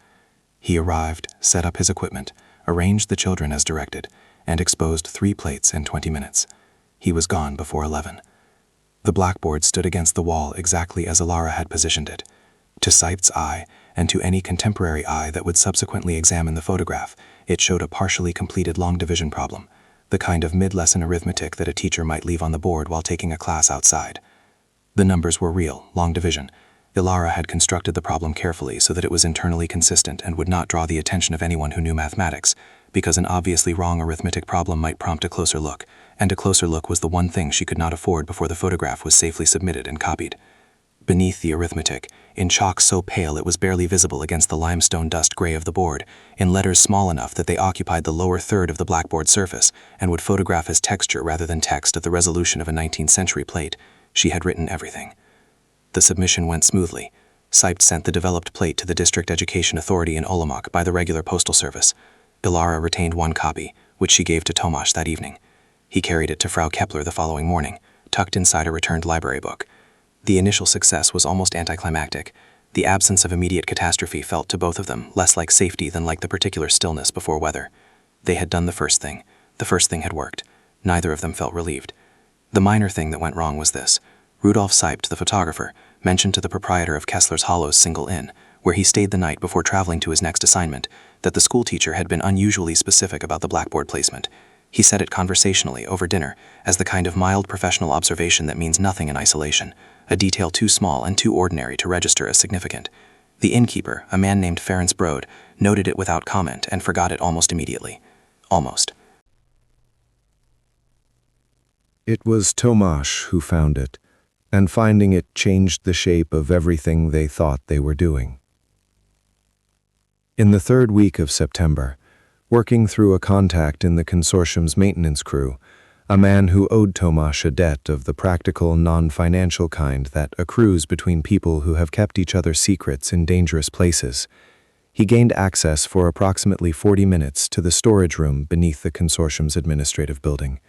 He arrived, set up his equipment, arranged the children as directed, and exposed 3 plates in 20 minutes. He was gone before 11. The blackboard stood against the wall exactly as Ilara had positioned it. To Seipt's eye, and to any contemporary eye that would subsequently examine the photograph, it showed a partially completed long division problem, the kind of mid-lesson arithmetic that a teacher might leave on the board while taking a class outside. The numbers were real, long division, Ilara had constructed the problem carefully so that it was internally consistent and would not draw the attention of anyone who knew mathematics, because an obviously wrong arithmetic problem might prompt a closer look, and a closer look was the one thing she could not afford before the photograph was safely submitted and copied. Beneath the arithmetic, in chalk so pale it was barely visible against the limestone dust gray of the board, in letters small enough that they occupied the lower third of the blackboard surface and would photograph as texture rather than text at the resolution of a 19th century plate, she had written everything. The submission went smoothly. Seipt sent the developed plate to the District Education Authority in Olomouc by the regular postal service. Ilara retained one copy, which she gave to Tomasz that evening. He carried it to Frau Kepler the following morning, tucked inside a returned library book. The initial success was almost anticlimactic. The absence of immediate catastrophe felt to both of them less like safety than like the particular stillness before weather. They had done the first thing. The first thing had worked. Neither of them felt relieved. The minor thing that went wrong was this. Rudolf Seipt, the photographer, mentioned to the proprietor of Kessler's Hollow's single inn, where he stayed the night before traveling to his next assignment, that the schoolteacher had been unusually specific about the blackboard placement. He said it conversationally, over dinner, as the kind of mild professional observation that means nothing in isolation, a detail too small and too ordinary to register as significant. The innkeeper, a man named Ferenc Brode, noted it without comment and forgot it almost immediately. Almost. It was Tomasz who found it, and finding it changed the shape of everything they thought they were doing. In the third week of September, working through a contact in the consortium's maintenance crew, a man who owed Tomasz a debt of the practical, non-financial kind that accrues between people who have kept each other's secrets in dangerous places, he gained access for approximately 40 minutes to the storage room beneath the consortium's administrative building.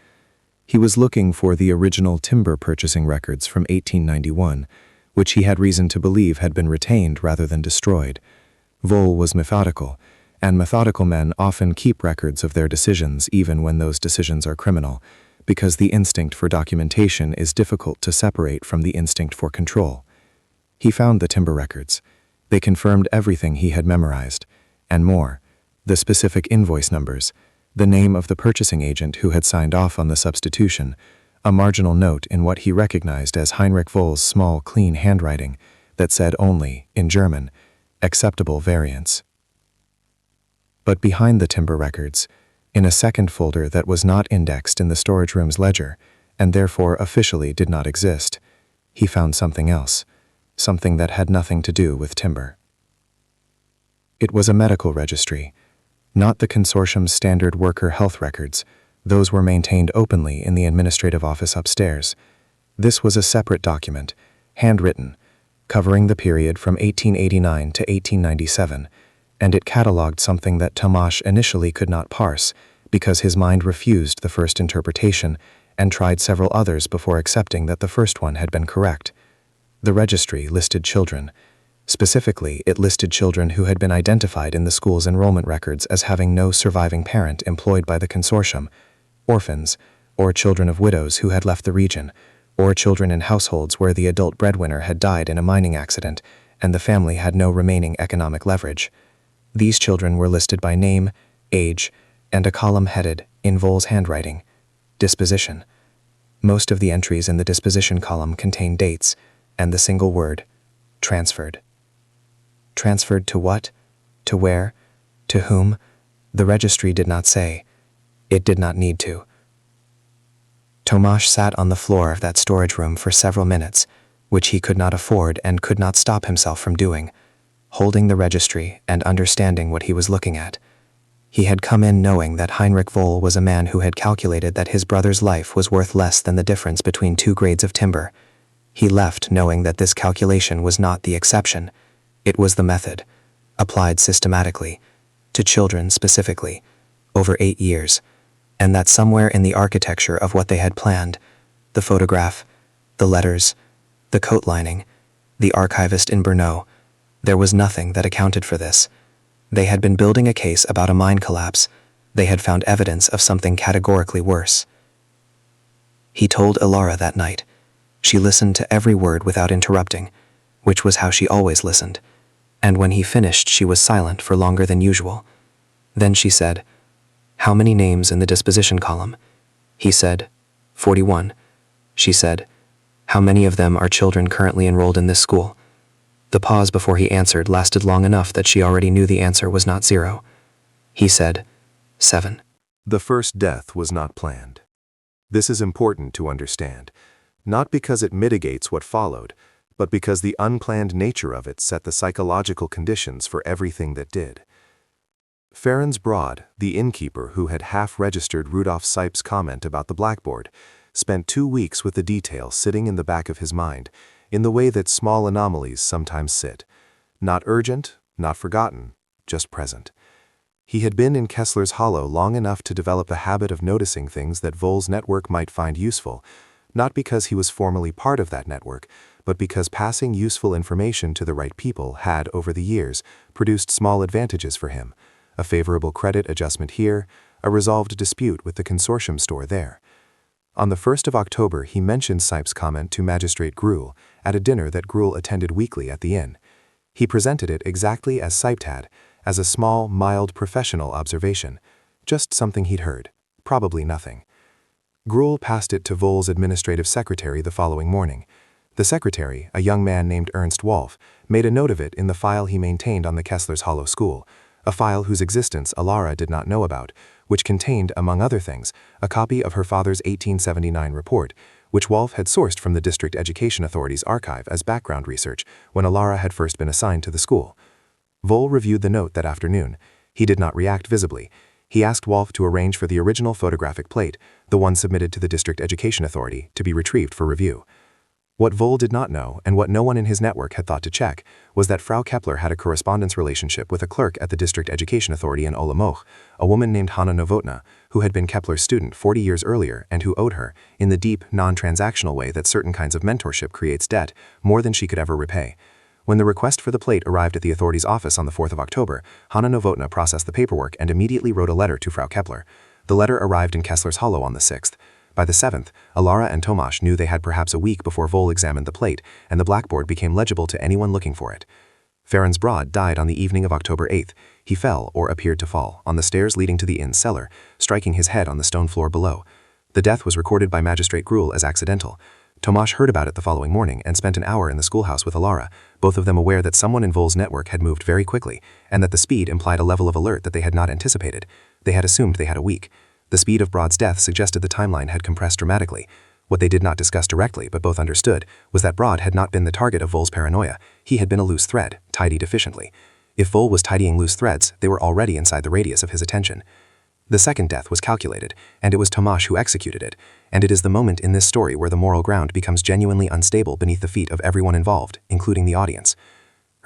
He was looking for the original timber purchasing records from 1891, which he had reason to believe had been retained rather than destroyed. Vole was methodical, and methodical men often keep records of their decisions even when those decisions are criminal, because the instinct for documentation is difficult to separate from the instinct for control. He found the timber records. They confirmed everything he had memorized, and more, the specific invoice numbers, the name of the purchasing agent who had signed off on the substitution, a marginal note in what he recognized as Heinrich Voll's small, clean handwriting that said only, in German, acceptable variance. But behind the timber records, in a second folder that was not indexed in the storage room's ledger, and therefore officially did not exist, he found something else, something that had nothing to do with timber. It was a medical registry, not the consortium's standard worker health records. Those were maintained openly in the administrative office upstairs. This was a separate document, handwritten, covering the period from 1889 to 1897, and it catalogued something that Tomasz initially could not parse because his mind refused the first interpretation and tried several others before accepting that the first one had been correct. The registry listed children. Specifically, it listed children who had been identified in the school's enrollment records as having no surviving parent employed by the consortium, orphans, or children of widows who had left the region, or children in households where the adult breadwinner had died in a mining accident and the family had no remaining economic leverage. These children were listed by name, age, and a column headed, in Voll's handwriting, disposition. Most of the entries in the disposition column contained dates and the single word, transferred. Transferred to what? To where? To whom? The registry did not say. It did not need to. Tomasz sat on the floor of that storage room for several minutes, which he could not afford and could not stop himself from doing, holding the registry and understanding what he was looking at. He had come in knowing that Heinrich Voll was a man who had calculated that his brother's life was worth less than the difference between 2 grades of timber. He left knowing that this calculation was not the exception. It was the method, applied systematically, to children specifically, over 8 years, and that somewhere in the architecture of what they had planned, the photograph, the letters, the coat lining, the archivist in Brno, there was nothing that accounted for this. They had been building a case about a mine collapse. They had found evidence of something categorically worse. He told Ilara that night. She listened to every word without interrupting, which was how she always listened, and when he finished she was silent for longer than usual. Then she said, "How many names in the disposition column?" He said, 41. She said, "How many of them are children currently enrolled in this school?" The pause before he answered lasted long enough that she already knew the answer was not 0. He said, 7. The first death was not planned. This is important to understand, not because it mitigates what followed, but because the unplanned nature of it set the psychological conditions for everything that did. Ferenc Broad, the innkeeper who had half-registered Rudolf Seip's comment about the Blackboard, spent 2 weeks with the detail sitting in the back of his mind, in the way that small anomalies sometimes sit. Not urgent, not forgotten, just present. He had been in Kessler's Hollow long enough to develop a habit of noticing things that Voll's network might find useful, not because he was formally part of that network, but because passing useful information to the right people had, over the years, produced small advantages for him. A favorable credit adjustment here, a resolved dispute with the consortium store there. On the 1st of October, he mentioned Seip's comment to Magistrate Gruel at a dinner that Gruel attended weekly at the inn. He presented it exactly as Seip had, as a small, mild professional observation, just something he'd heard, probably nothing. Gruel passed it to Voll's administrative secretary the following morning. The secretary, a young man named Ernst Wolf, made a note of it in the file he maintained on the Kessler's Hollow School, a file whose existence Alara did not know about, which contained, among other things, a copy of her father's 1879 report, which Wolf had sourced from the District Education Authority's archive as background research when Alara had first been assigned to the school. Voll reviewed the note that afternoon. He did not react visibly. He asked Wolf to arrange for the original photographic plate, the one submitted to the District Education Authority, to be retrieved for review. What Voll did not know, and what no one in his network had thought to check, was that Frau Kepler had a correspondence relationship with a clerk at the District Education Authority in Olomouc, a woman named Hanna Novotna, who had been Kepler's student 40 years earlier and who owed her, in the deep, non-transactional way that certain kinds of mentorship creates debt, more than she could ever repay. When the request for the plate arrived at the authority's office on the 4th of October, Hanna Novotna processed the paperwork and immediately wrote a letter to Frau Kepler. The letter arrived in Kessler's Hollow on the 6th. By the 7th, Alara and Tomasz knew they had perhaps a week before Voll examined the plate, and the Blackboard became legible to anyone looking for it. Ferenc Broad died on the evening of October 8th. He fell, or appeared to fall, on the stairs leading to the inn's cellar, striking his head on the stone floor below. The death was recorded by Magistrate Gruel as accidental. Tomasz heard about it the following morning and spent an hour in the schoolhouse with Alara, both of them aware that someone in Voll's network had moved very quickly, and that the speed implied a level of alert that they had not anticipated. They had assumed they had a week. The speed of Broad's death suggested the timeline had compressed dramatically. What they did not discuss directly, but both understood, was that Broad had not been the target of Voll's paranoia. He had been a loose thread, tidied efficiently. If Voll was tidying loose threads, they were already inside the radius of his attention. The second death was calculated, and it was Tomasz who executed it, and it is the moment in this story where the moral ground becomes genuinely unstable beneath the feet of everyone involved, including the audience.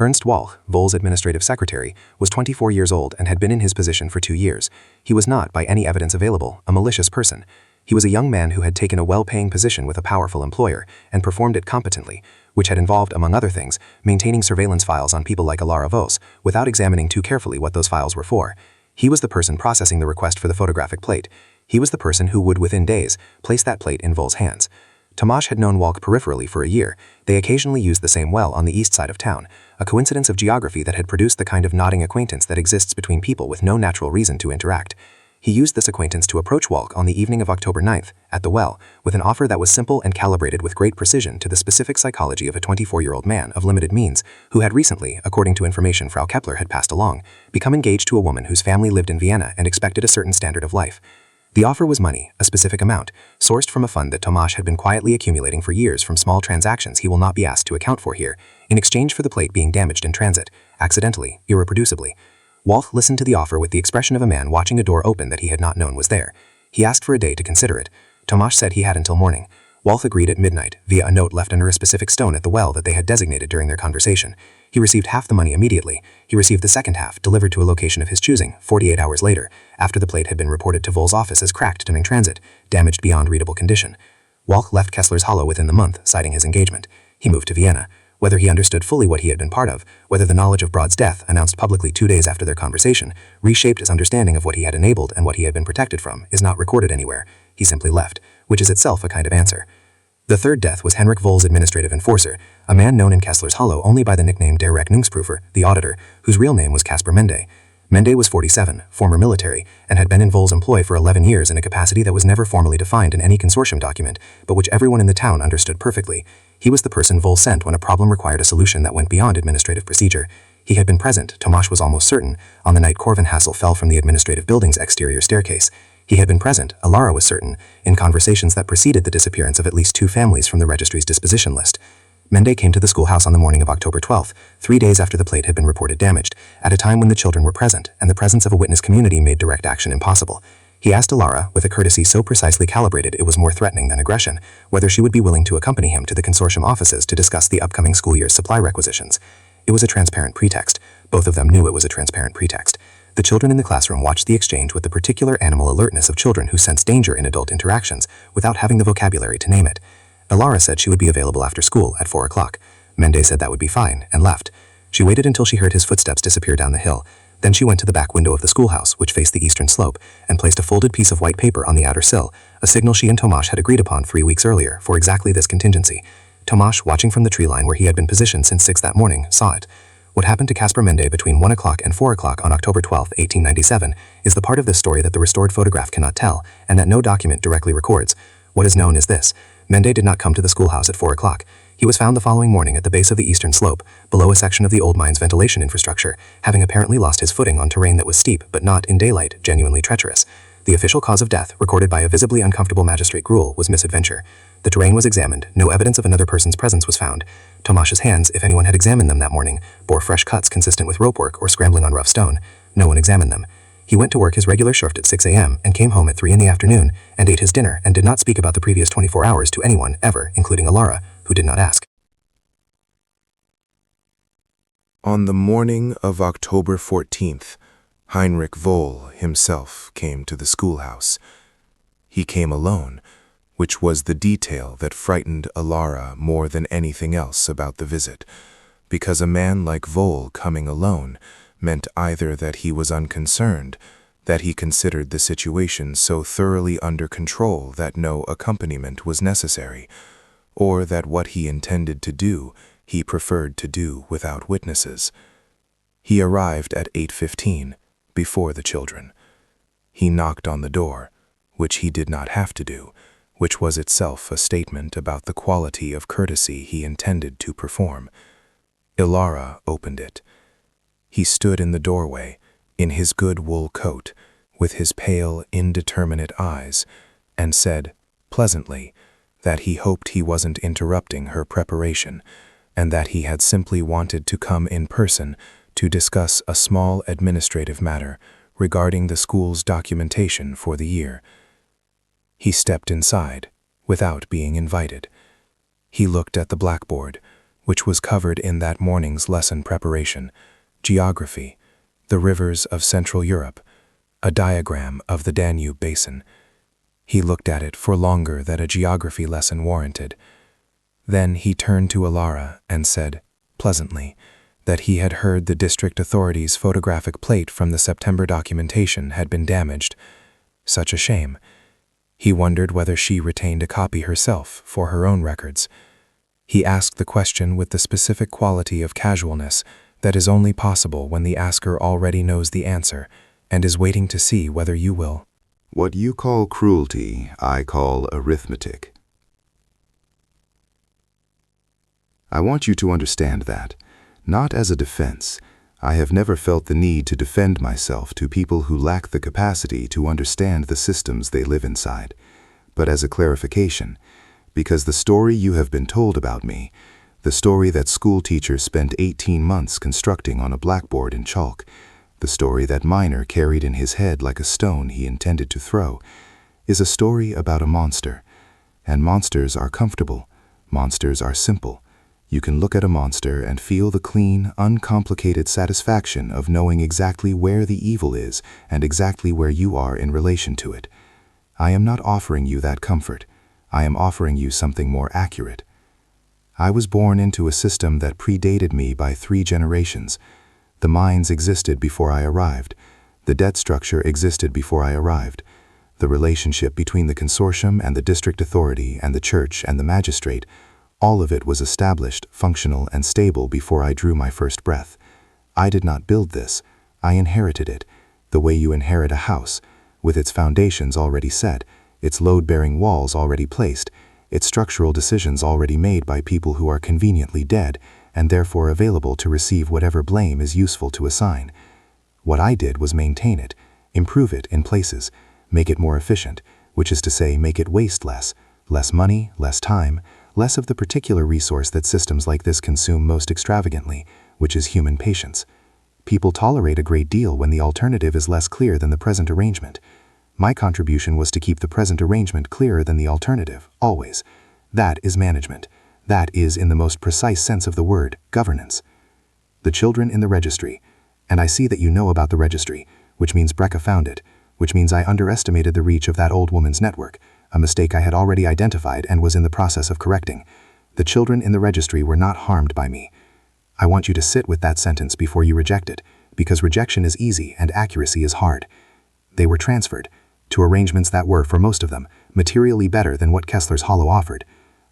Ernst Wolf, Voll's administrative secretary, was 24 years old and had been in his position for 2 years. He was not, by any evidence available, a malicious person. He was a young man who had taken a well-paying position with a powerful employer and performed it competently, which had involved, among other things, maintaining surveillance files on people like Alara Vos, without examining too carefully what those files were for. He was the person processing the request for the photographic plate. He was the person who would, within days, place that plate in Voll's hands. Tomasz had known Wolf peripherally for a year. They occasionally used the same well on the east side of town, a coincidence of geography that had produced the kind of nodding acquaintance that exists between people with no natural reason to interact. He used this acquaintance to approach Wolf on the evening of October 9th, at the well, with an offer that was simple and calibrated with great precision to the specific psychology of a 24-year-old man of limited means, who had recently, according to information Frau Kepler had passed along, become engaged to a woman whose family lived in Vienna and expected a certain standard of life. The offer was money, a specific amount, sourced from a fund that Tomasz had been quietly accumulating for years from small transactions he will not be asked to account for here, in exchange for the plate being damaged in transit, accidentally, irreproducibly. Wolf listened to the offer with the expression of a man watching a door open that he had not known was there. He asked for a day to consider it. Tomasz said he had until morning. Wolf agreed at midnight, via a note left under a specific stone at the well that they had designated during their conversation. He received half the money immediately. He received the second half, delivered to a location of his choosing, 48 hours later, after the plate had been reported to Voll's office as cracked during transit, damaged beyond readable condition. Wolf left Kessler's Hollow within the month, citing his engagement. He moved to Vienna. Whether he understood fully what he had been part of, whether the knowledge of Broad's death, announced publicly 2 days after their conversation, reshaped his understanding of what he had enabled and what he had been protected from, is not recorded anywhere. He simply left, which is itself a kind of answer. The third death was Henrik Voll's administrative enforcer, a man known in Kessler's Hollow only by the nickname Der Rechnungsprüfer, the auditor, whose real name was Caspar Mende. Mende was 47, former military, and had been in Voll's employ for 11 years in a capacity that was never formally defined in any consortium document, but which everyone in the town understood perfectly. He was the person Vol sent when a problem required a solution that went beyond administrative procedure. He had been present, Tomasz was almost certain, on the night Corvin Hassel fell from the administrative building's exterior staircase. He had been present, Alara was certain, in conversations that preceded the disappearance of at least 2 families from the registry's disposition list. Mende came to the schoolhouse on the morning of October 12th, 3 days after the plate had been reported damaged, at a time when the children were present, and the presence of a witness community made direct action impossible. He asked Alara, with a courtesy so precisely calibrated it was more threatening than aggression, whether she would be willing to accompany him to the consortium offices to discuss the upcoming school year's supply requisitions. It was a transparent pretext. Both of them knew it was a transparent pretext. The children in the classroom watched the exchange with the particular animal alertness of children who sense danger in adult interactions without having the vocabulary to name it. Alara said she would be available after school at 4 o'clock. Mende said that would be fine, and left. She waited until she heard his footsteps disappear down the hill. Then she went to the back window of the schoolhouse, which faced the eastern slope, and placed a folded piece of white paper on the outer sill, a signal she and Tomasz had agreed upon 3 weeks earlier for exactly this contingency. Tomasz, watching from the tree line where he had been positioned since 6 that morning, saw it. What happened to Caspar Mende between 1 o'clock and 4 o'clock on October 12, 1897, is the part of this story that the restored photograph cannot tell, and that no document directly records. What is known is this. Mende did not come to the schoolhouse at 4 o'clock. He was found the following morning at the base of the eastern slope, below a section of the old mine's ventilation infrastructure, having apparently lost his footing on terrain that was steep but not, in daylight, genuinely treacherous. The official cause of death, recorded by a visibly uncomfortable magistrate Gruel, was misadventure. The terrain was examined, no evidence of another person's presence was found. Tomasz's hands, if anyone had examined them that morning, bore fresh cuts consistent with ropework or scrambling on rough stone. No one examined them. He went to work his regular shift at 6 a.m. and came home at 3 in the afternoon and ate his dinner and did not speak about the previous 24 hours to anyone, ever, including Alara, who did not ask. On the morning of October 14th, Heinrich Voll himself came to the schoolhouse. He came alone, which was the detail that frightened Alara more than anything else about the visit, because a man like Voll coming alone meant either that he was unconcerned, that he considered the situation so thoroughly under control that no accompaniment was necessary, or that what he intended to do he preferred to do without witnesses. He arrived at 8:15, before the children. He knocked on the door, which he did not have to do, which was itself a statement about the quality of courtesy he intended to perform. Alara opened it. He stood in the doorway, in his good wool coat, with his pale, indeterminate eyes, and said, pleasantly, that he hoped he wasn't interrupting her preparation, and that he had simply wanted to come in person to discuss a small administrative matter regarding the school's documentation for the year. He stepped inside, without being invited. He looked at the blackboard, which was covered in that morning's lesson preparation, geography, the rivers of Central Europe, a diagram of the Danube basin. He looked at it for longer than a geography lesson warranted. Then he turned to Alara and said, pleasantly, that he had heard the district authorities' photographic plate from the September documentation had been damaged. Such a shame. He wondered whether she retained a copy herself for her own records. He asked the question with the specific quality of casualness that is only possible when the asker already knows the answer and is waiting to see whether you will. What you call cruelty, I call arithmetic. I want you to understand that, not as a defense. I have never felt the need to defend myself to people who lack the capacity to understand the systems they live inside, but as a clarification, because the story you have been told about me, the story that schoolteacher spent 18 months constructing on a blackboard in chalk, the story that miner carried in his head like a stone he intended to throw, is a story about a monster. And monsters are comfortable. Monsters are simple. You can look at a monster and feel the clean, uncomplicated satisfaction of knowing exactly where the evil is and exactly where you are in relation to it. I am not offering you that comfort. I am offering you something more accurate. I was born into a system that predated me by 3 generations. The mines existed before I arrived. The debt structure existed before I arrived. The relationship between the consortium and the district authority and the church and the magistrate, all of it was established, functional, and stable before I drew my first breath. I did not build this. I inherited it, the way you inherit a house, with its foundations already set, its load-bearing walls already placed, It's structural decisions already made by people who are conveniently dead and therefore available to receive whatever blame is useful to assign. What I did was maintain it, improve it in places, make it more efficient, which is to say make it waste less money, less time, less of the particular resource that systems like this consume most extravagantly, which is human patience. People tolerate a great deal when the alternative is less clear than the present arrangement. My contribution was to keep the present arrangement clearer than the alternative, always. That is management. That is, in the most precise sense of the word, governance. The children in the registry. And I see that you know about the registry, which means Brecca found it, which means I underestimated the reach of that old woman's network, a mistake I had already identified and was in the process of correcting. The children in the registry were not harmed by me. I want you to sit with that sentence before you reject it, because rejection is easy and accuracy is hard. They were transferred to arrangements that were, for most of them, materially better than what Kessler's Hollow offered.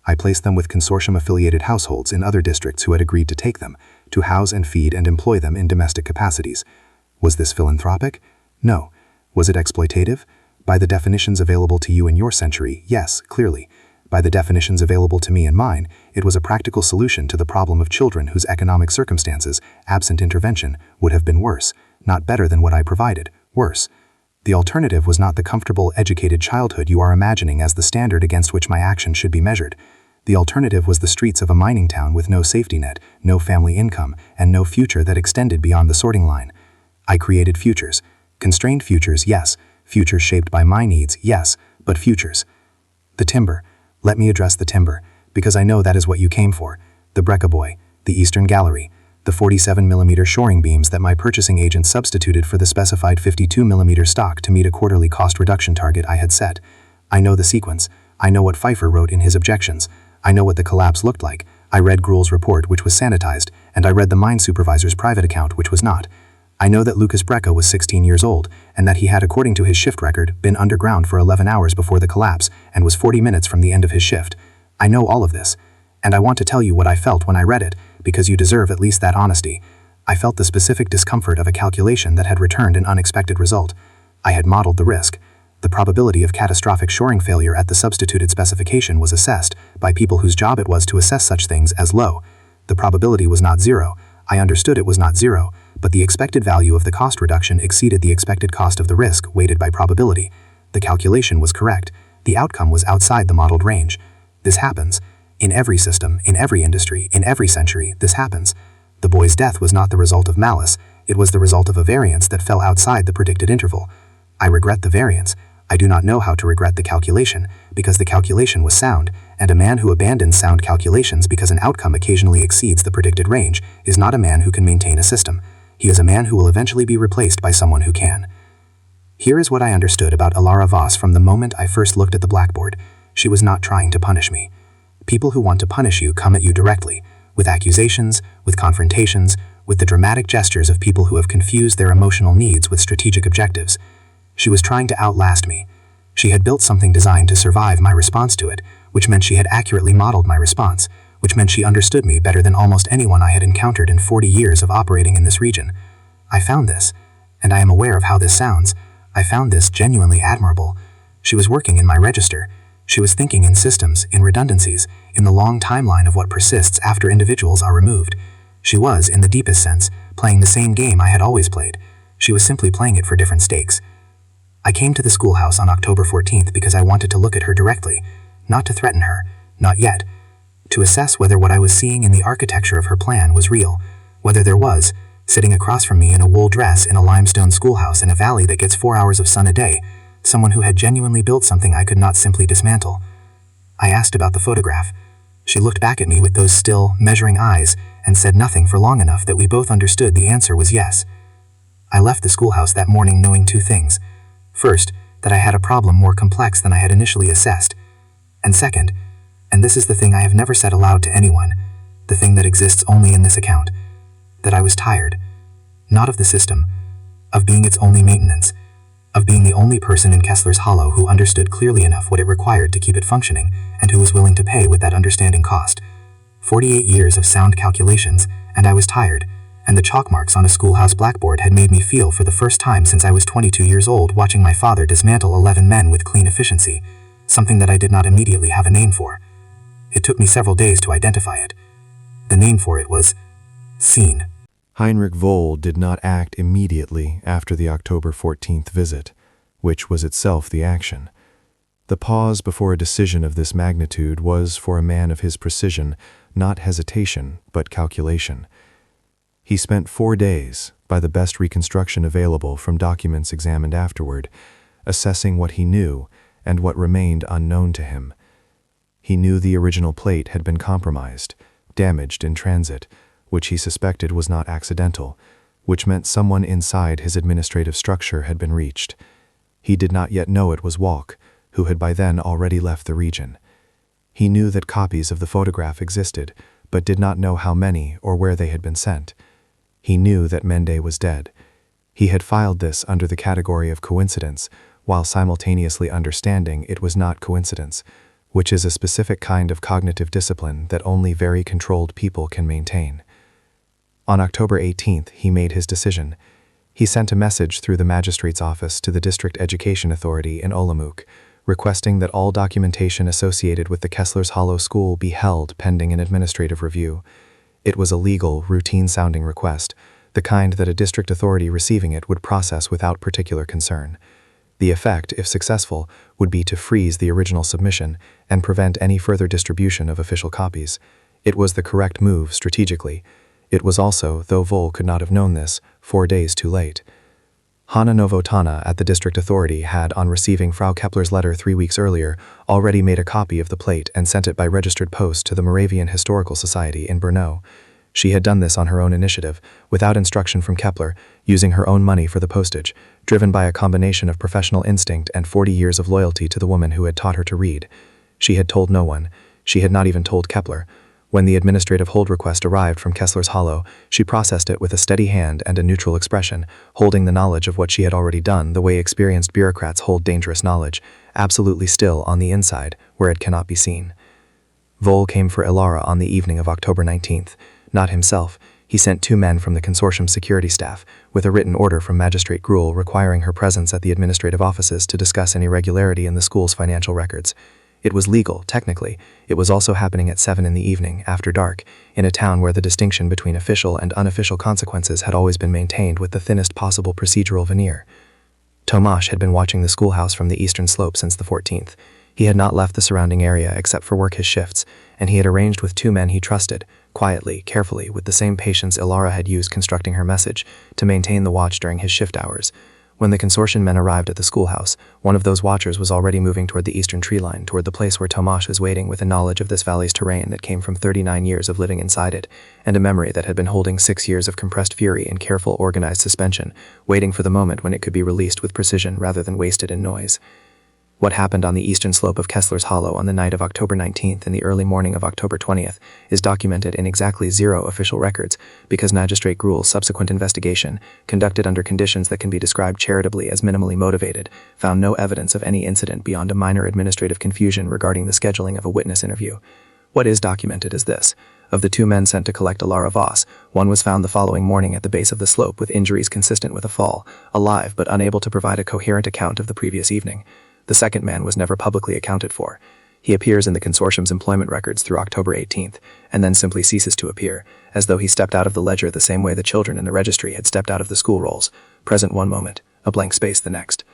I placed them with consortium-affiliated households in other districts who had agreed to take them, to house and feed and employ them in domestic capacities. Was this philanthropic? No. Was it exploitative? By the definitions available to you in your century, yes, clearly. By the definitions available to me in mine, it was a practical solution to the problem of children whose economic circumstances, absent intervention, would have been worse, not better than what I provided, worse. The alternative was not the comfortable, educated childhood you are imagining as the standard against which my action should be measured. The alternative was the streets of a mining town with no safety net, no family income, and no future that extended beyond the sorting line. I created futures. Constrained futures, yes. Futures shaped by my needs, yes, but futures. The timber. Let me address the timber, because I know that is what you came for. The Brecca Boy, the Eastern Gallery, the 47mm shoring beams that my purchasing agent substituted for the specified 52mm stock to meet a quarterly cost reduction target I had set. I know the sequence. I know what Pfeiffer wrote in his objections. I know what the collapse looked like. I read Gruel's report, which was sanitized, and I read the mine supervisor's private account, which was not. I know that Lucas Brecca was 16 years old, and that he had, according to his shift record, been underground for 11 hours before the collapse and was 40 minutes from the end of his shift. I know all of this, and I want to tell you what I felt when I read it, because you deserve at least that honesty. I felt the specific discomfort of a calculation that had returned an unexpected result. I had modeled the risk. The probability of catastrophic shoring failure at the substituted specification was assessed by people whose job it was to assess such things as low. The probability was not zero. I understood it was not zero, but the expected value of the cost reduction exceeded the expected cost of the risk weighted by probability. The calculation was correct. The outcome was outside the modeled range. This happens. In every system, in every industry, in every century, this happens. The boy's death was not the result of malice. It was the result of a variance that fell outside the predicted interval. I regret the variance. I do not know how to regret the calculation, because the calculation was sound, and a man who abandons sound calculations because an outcome occasionally exceeds the predicted range is not a man who can maintain a system. He is a man who will eventually be replaced by someone who can. Here is what I understood about Ilara Voss from the moment I first looked at the blackboard. She was not trying to punish me. People who want to punish you come at you directly, with accusations, with confrontations, with the dramatic gestures of people who have confused their emotional needs with strategic objectives. She was trying to outlast me. She had built something designed to survive my response to it, which meant she had accurately modeled my response, which meant she understood me better than almost anyone I had encountered in 40 years of operating in this region. I found this, and I am aware of how this sounds. I found this genuinely admirable. She was working in my register. She was thinking in systems, in redundancies, in the long timeline of what persists after individuals are removed. She was, in the deepest sense, playing the same game I had always played. She was simply playing it for different stakes. I came to the schoolhouse on October 14th because I wanted to look at her directly, not to threaten her, not yet, to assess whether what I was seeing in the architecture of her plan was real, whether there was, sitting across from me in a wool dress in a limestone schoolhouse in a valley that gets 4 hours of sun a day, someone who had genuinely built something I could not simply dismantle. I asked about the photograph. She looked back at me with those still, measuring eyes and said nothing for long enough that we both understood the answer was yes. I left the schoolhouse that morning knowing two things. First, that I had a problem more complex than I had initially assessed. And second, and this is the thing I have never said aloud to anyone, the thing that exists only in this account, that I was tired, not of the system, of being its only maintenance, of being the only person in Kessler's Hollow who understood clearly enough what it required to keep it functioning and who was willing to pay with that understanding cost. 48 years of sound calculations, and I was tired, and the chalk marks on a schoolhouse blackboard had made me feel for the first time since I was 22 years old watching my father dismantle 11 men with clean efficiency, something that I did not immediately have a name for. It took me several days to identify it. The name for it was scene. Heinrich Voll did not act immediately after the October 14th visit, which was itself the action. The pause before a decision of this magnitude was, for a man of his precision, not hesitation, but calculation. He spent 4 days, by the best reconstruction available from documents examined afterward, assessing what he knew and what remained unknown to him. He knew the original plate had been compromised, damaged in transit, which he suspected was not accidental, which meant someone inside his administrative structure had been reached. He did not yet know it was Walk, who had by then already left the region. He knew that copies of the photograph existed, but did not know how many or where they had been sent. He knew that Mende was dead. He had filed this under the category of coincidence, while simultaneously understanding it was not coincidence, which is a specific kind of cognitive discipline that only very controlled people can maintain. On October 18th, he made his decision. He sent a message through the magistrate's office to the District Education Authority in Olomouc, requesting that all documentation associated with the Kessler's Hollow School be held pending an administrative review. It was a legal, routine-sounding request, the kind that a district authority receiving it would process without particular concern. The effect, if successful, would be to freeze the original submission and prevent any further distribution of official copies. It was the correct move strategically. It was also, though Voll could not have known this, 4 days too late. Hanna Novotná at the district authority had, on receiving Frau Kepler's letter 3 weeks earlier, already made a copy of the plate and sent it by registered post to the Moravian Historical Society in Brno. She had done this on her own initiative, without instruction from Kepler, using her own money for the postage, driven by a combination of professional instinct and 40 years of loyalty to the woman who had taught her to read. She had told no one. She had not even told Kepler. When the administrative hold request arrived from Kessler's Hollow, she processed it with a steady hand and a neutral expression, holding the knowledge of what she had already done the way experienced bureaucrats hold dangerous knowledge, absolutely still on the inside, where it cannot be seen. Voll came for Ilara on the evening of October 19th. Not himself. He sent 2 men from the consortium security staff, with a written order from Magistrate Gruhl requiring her presence at the administrative offices to discuss an irregularity in the school's financial records. It was legal, technically. It was also happening at 7 in the evening, after dark, in a town where the distinction between official and unofficial consequences had always been maintained with the thinnest possible procedural veneer. Tomasz had been watching the schoolhouse from the eastern slope since the 14th. He had not left the surrounding area except for work his shifts, and he had arranged with 2 men he trusted, quietly, carefully, with the same patience Ilara had used constructing her message, to maintain the watch during his shift hours. When the consortium men arrived at the schoolhouse, one of those watchers was already moving toward the eastern tree line, toward the place where Tomasz was waiting with a knowledge of this valley's terrain that came from 39 years of living inside it, and a memory that had been holding 6 years of compressed fury in careful, organized suspension, waiting for the moment when it could be released with precision rather than wasted in noise. What happened on the eastern slope of Kessler's Hollow on the night of October 19th and the early morning of October 20th is documented in exactly 0 official records because Magistrate Gruhl's subsequent investigation, conducted under conditions that can be described charitably as minimally motivated, found no evidence of any incident beyond a minor administrative confusion regarding the scheduling of a witness interview. What is documented is this. Of the 2 men sent to collect Ilara Voss, one was found the following morning at the base of the slope with injuries consistent with a fall, alive but unable to provide a coherent account of the previous evening. The second man was never publicly accounted for. He appears in the consortium's employment records through October 18th, and then simply ceases to appear, as though he stepped out of the ledger the same way the children in the registry had stepped out of the school rolls, present one moment, a blank space the next.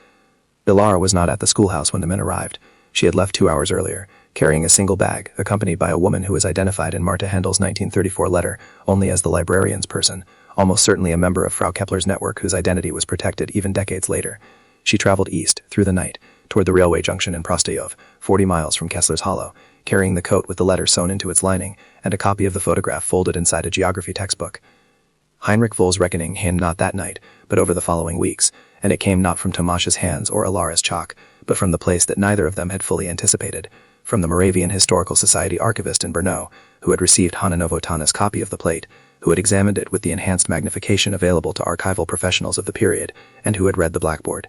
Ilara was not at the schoolhouse when the men arrived. She had left 2 hours earlier, carrying a single bag, accompanied by a woman who was identified in Marta Handel's 1934 letter only as the librarian's person, almost certainly a member of Frau Kepler's network whose identity was protected even decades later. She traveled east, through the night, toward the railway junction in Prostojov, 40 miles from Kessler's Hollow, carrying the coat with the letter sewn into its lining and a copy of the photograph folded inside a geography textbook. Heinrich Voll's reckoning came not that night, but over the following weeks, and it came not from Tomasz's hands or Ilara's chalk, but from the place that neither of them had fully anticipated, from the Moravian Historical Society archivist in Brno, who had received Hanna Novotána's copy of the plate, who had examined it with the enhanced magnification available to archival professionals of the period, and who had read the Blackboard,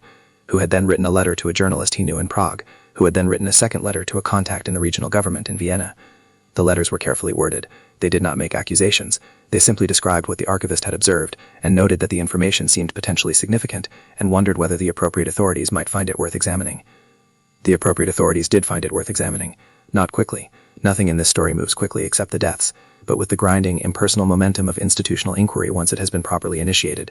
who had then written a letter to a journalist he knew in Prague, who had then written a second letter to a contact in the regional government in Vienna. The letters were carefully worded. They did not make accusations. They simply described what the archivist had observed, and noted that the information seemed potentially significant, and wondered whether the appropriate authorities might find it worth examining. The appropriate authorities did find it worth examining. Not quickly, Nothing in this story moves quickly except the deaths, but with the grinding, impersonal momentum of institutional inquiry once it has been properly initiated.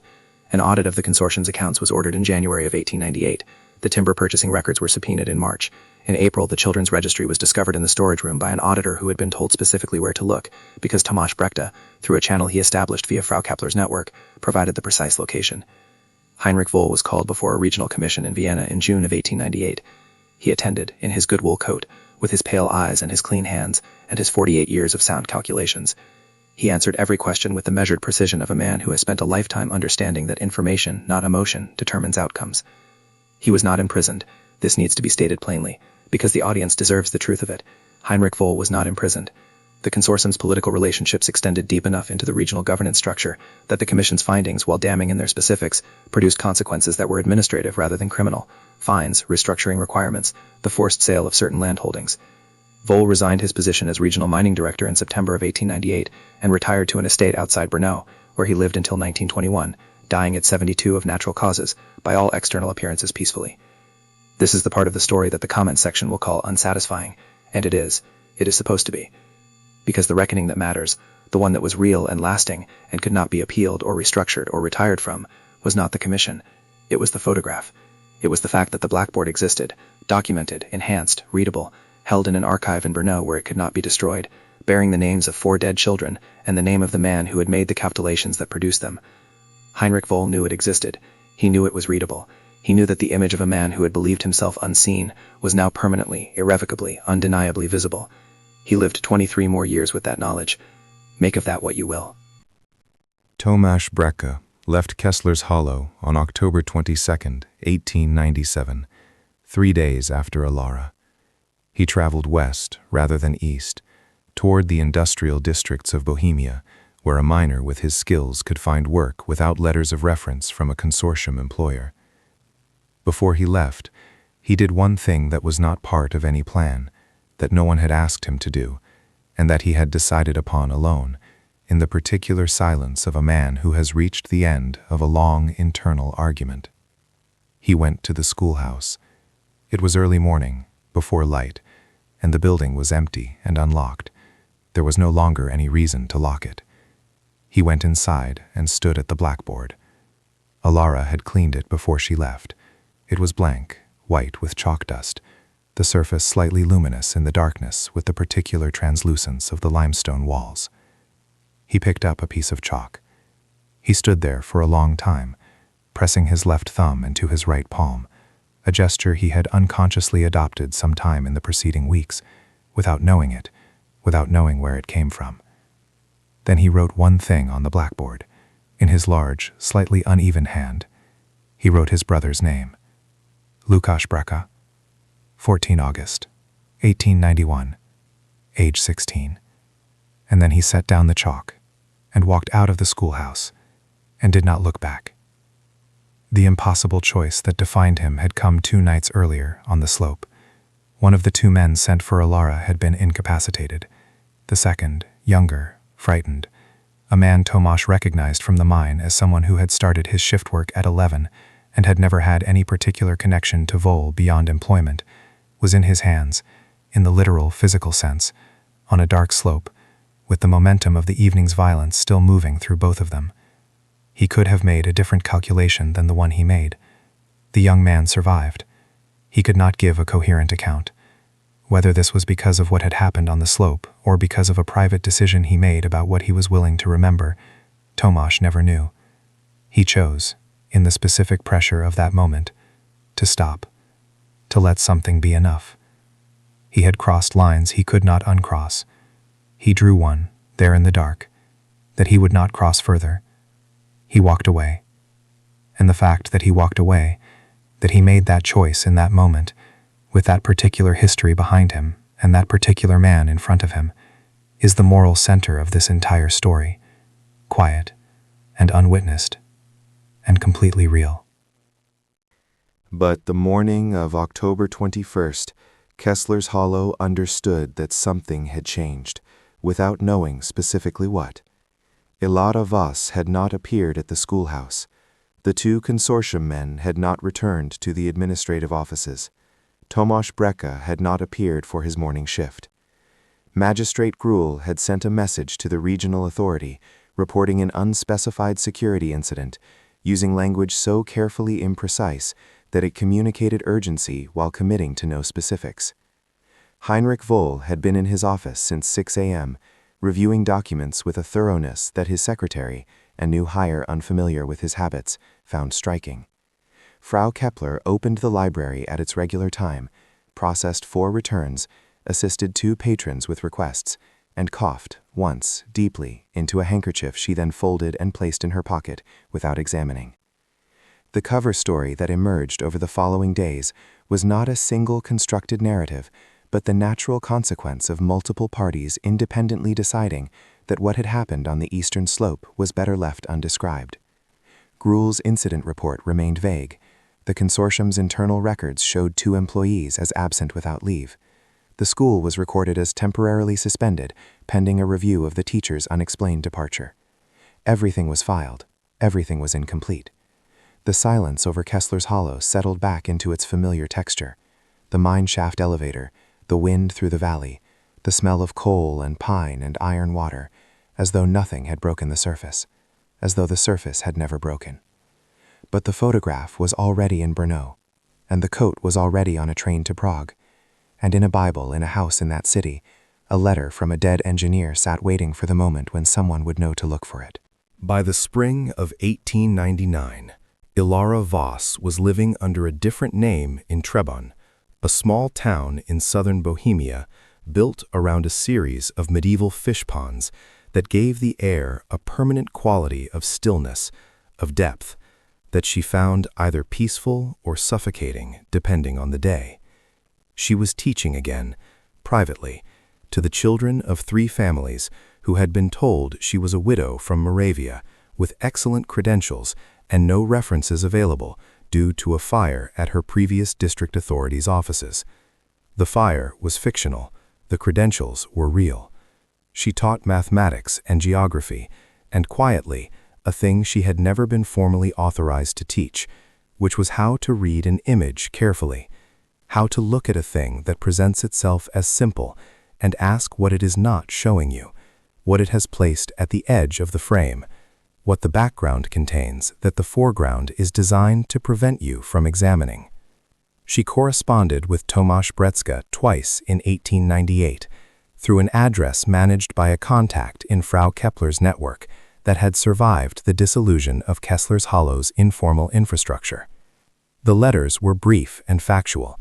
An audit of the consortium's accounts was ordered in January of 1898. The timber purchasing records were subpoenaed in March. In April, the children's registry was discovered in the storage room by an auditor who had been told specifically where to look, because Tomasz Brekta, through a channel he established via Frau Kepler's network, provided the precise location. Heinrich Voll was called before a regional commission in Vienna in June of 1898. He attended, in his good wool coat, with his pale eyes and his clean hands, and his 48 years of sound calculations. He answered every question with the measured precision of a man who has spent a lifetime understanding that information, not emotion, determines outcomes. He was not imprisoned. This needs to be stated plainly, because the audience deserves the truth of it. Heinrich Voll was not imprisoned. The consortium's political relationships extended deep enough into the regional governance structure that the Commission's findings, while damning in their specifics, produced consequences that were administrative rather than criminal: fines, restructuring requirements, the forced sale of certain landholdings. Voll resigned his position as regional mining director in September of 1898 and retired to an estate outside Brno, where he lived until 1921, dying at 72 of natural causes, by all external appearances peacefully. This is the part of the story that the comments section will call unsatisfying, and it is. It is supposed to be. Because the reckoning that matters, the one that was real and lasting and could not be appealed or restructured or retired from, was not the commission. It was the photograph. It was the fact that the Blackboard existed, documented, enhanced, readable, held in an archive in Brno where it could not be destroyed, bearing the names of 4 dead children and the name of the man who had made the calculations that produced them. Heinrich Voll knew it existed. He knew it was readable. He knew that the image of a man who had believed himself unseen was now permanently, irrevocably, undeniably visible. He lived 23 more years with that knowledge. Make of that what you will. Tomasz Brekta left Kessler's Hollow on October 22, 1897, 3 days after Alara. He traveled west rather than east, toward the industrial districts of Bohemia, where a miner with his skills could find work without letters of reference from a consortium employer. Before he left, he did one thing that was not part of any plan, that no one had asked him to do, and that he had decided upon alone, in the particular silence of a man who has reached the end of a long internal argument. He went to the schoolhouse. It was early morning, before light, and the building was empty and unlocked. There was no longer any reason to lock it. He went inside and stood at the blackboard. Alara had cleaned it before she left. It was blank, white with chalk dust, the surface slightly luminous in the darkness with the particular translucence of the limestone walls. He picked up a piece of chalk. He stood there for a long time, pressing his left thumb into his right palm, a gesture he had unconsciously adopted some time in the preceding weeks, without knowing it, without knowing where it came from. Then he wrote one thing on the blackboard. In his large, slightly uneven hand, he wrote his brother's name. Lukasz Brekta, 14 August, 1891, age 16. And then he set down the chalk and walked out of the schoolhouse and did not look back. The impossible choice that defined him had come 2 nights earlier on the slope. One of the 2 men sent for Alara had been incapacitated. The second, younger, frightened, a man Tomasz recognized from the mine as someone who had started his shift work at 11 and had never had any particular connection to Voll beyond employment, was in his hands, in the literal physical sense, on a dark slope, with the momentum of the evening's violence still moving through both of them. He could have made a different calculation than the one he made. The young man survived. He could not give a coherent account. Whether this was because of what had happened on the slope or because of a private decision he made about what he was willing to remember, Tomasz never knew. He chose, in the specific pressure of that moment, to stop, to let something be enough. He had crossed lines he could not uncross. He drew one, there in the dark, that he would not cross further. He walked away. And the fact that he walked away, that he made that choice in that moment, with that particular history behind him and that particular man in front of him, is the moral center of this entire story, quiet and unwitnessed and completely real. But the morning of October 21st, Kessler's Hollow understood that something had changed, without knowing specifically what. Alara Voss had not appeared at the schoolhouse. The 2 consortium men had not returned to the administrative offices. Tomasz Brekta had not appeared for his morning shift. Magistrate Gruhl had sent a message to the regional authority reporting an unspecified security incident, using language so carefully imprecise that it communicated urgency while committing to no specifics. Heinrich Voll had been in his office since 6 a.m., reviewing documents with a thoroughness that his secretary, a new hire unfamiliar with his habits, found striking. Frau Kepler opened the library at its regular time, processed 4 returns, assisted 2 patrons with requests, and coughed, once, deeply, into a handkerchief she then folded and placed in her pocket without examining. The cover story that emerged over the following days was not a single constructed narrative, but the natural consequence of multiple parties independently deciding that what had happened on the eastern slope was better left undescribed. Gruhl's incident report remained vague. The consortium's internal records showed 2 employees as absent without leave. The school was recorded as temporarily suspended, pending a review of the teacher's unexplained departure. Everything was filed. Everything was incomplete. The silence over Kessler's Hollow settled back into its familiar texture. The mine shaft elevator, the wind through the valley, the smell of coal and pine and iron water, as though nothing had broken the surface, as though the surface had never broken. But the photograph was already in Brno, and the coat was already on a train to Prague, and in a Bible in a house in that city, a letter from a dead engineer sat waiting for the moment when someone would know to look for it. By the spring of 1899, Ilara Voss was living under a different name in Trebon, a small town in southern Bohemia built around a series of medieval fish ponds that gave the air a permanent quality of stillness, of depth, that she found either peaceful or suffocating depending on the day. She was teaching again, privately, to the children of 3 families who had been told she was a widow from Moravia with excellent credentials and no references available due to a fire at her previous district authorities' offices. The fire was fictional, the credentials were real. She taught mathematics and geography, and quietly, a thing she had never been formally authorized to teach, which was how to read an image carefully, how to look at a thing that presents itself as simple and ask what it is not showing you, what it has placed at the edge of the frame, what the background contains that the foreground is designed to prevent you from examining. She corresponded with Tomasz Brecka twice in 1898 through an address managed by a contact in Frau Kepler's network that had survived the dissolution of Kessler's Hollow's informal infrastructure. The letters were brief and factual,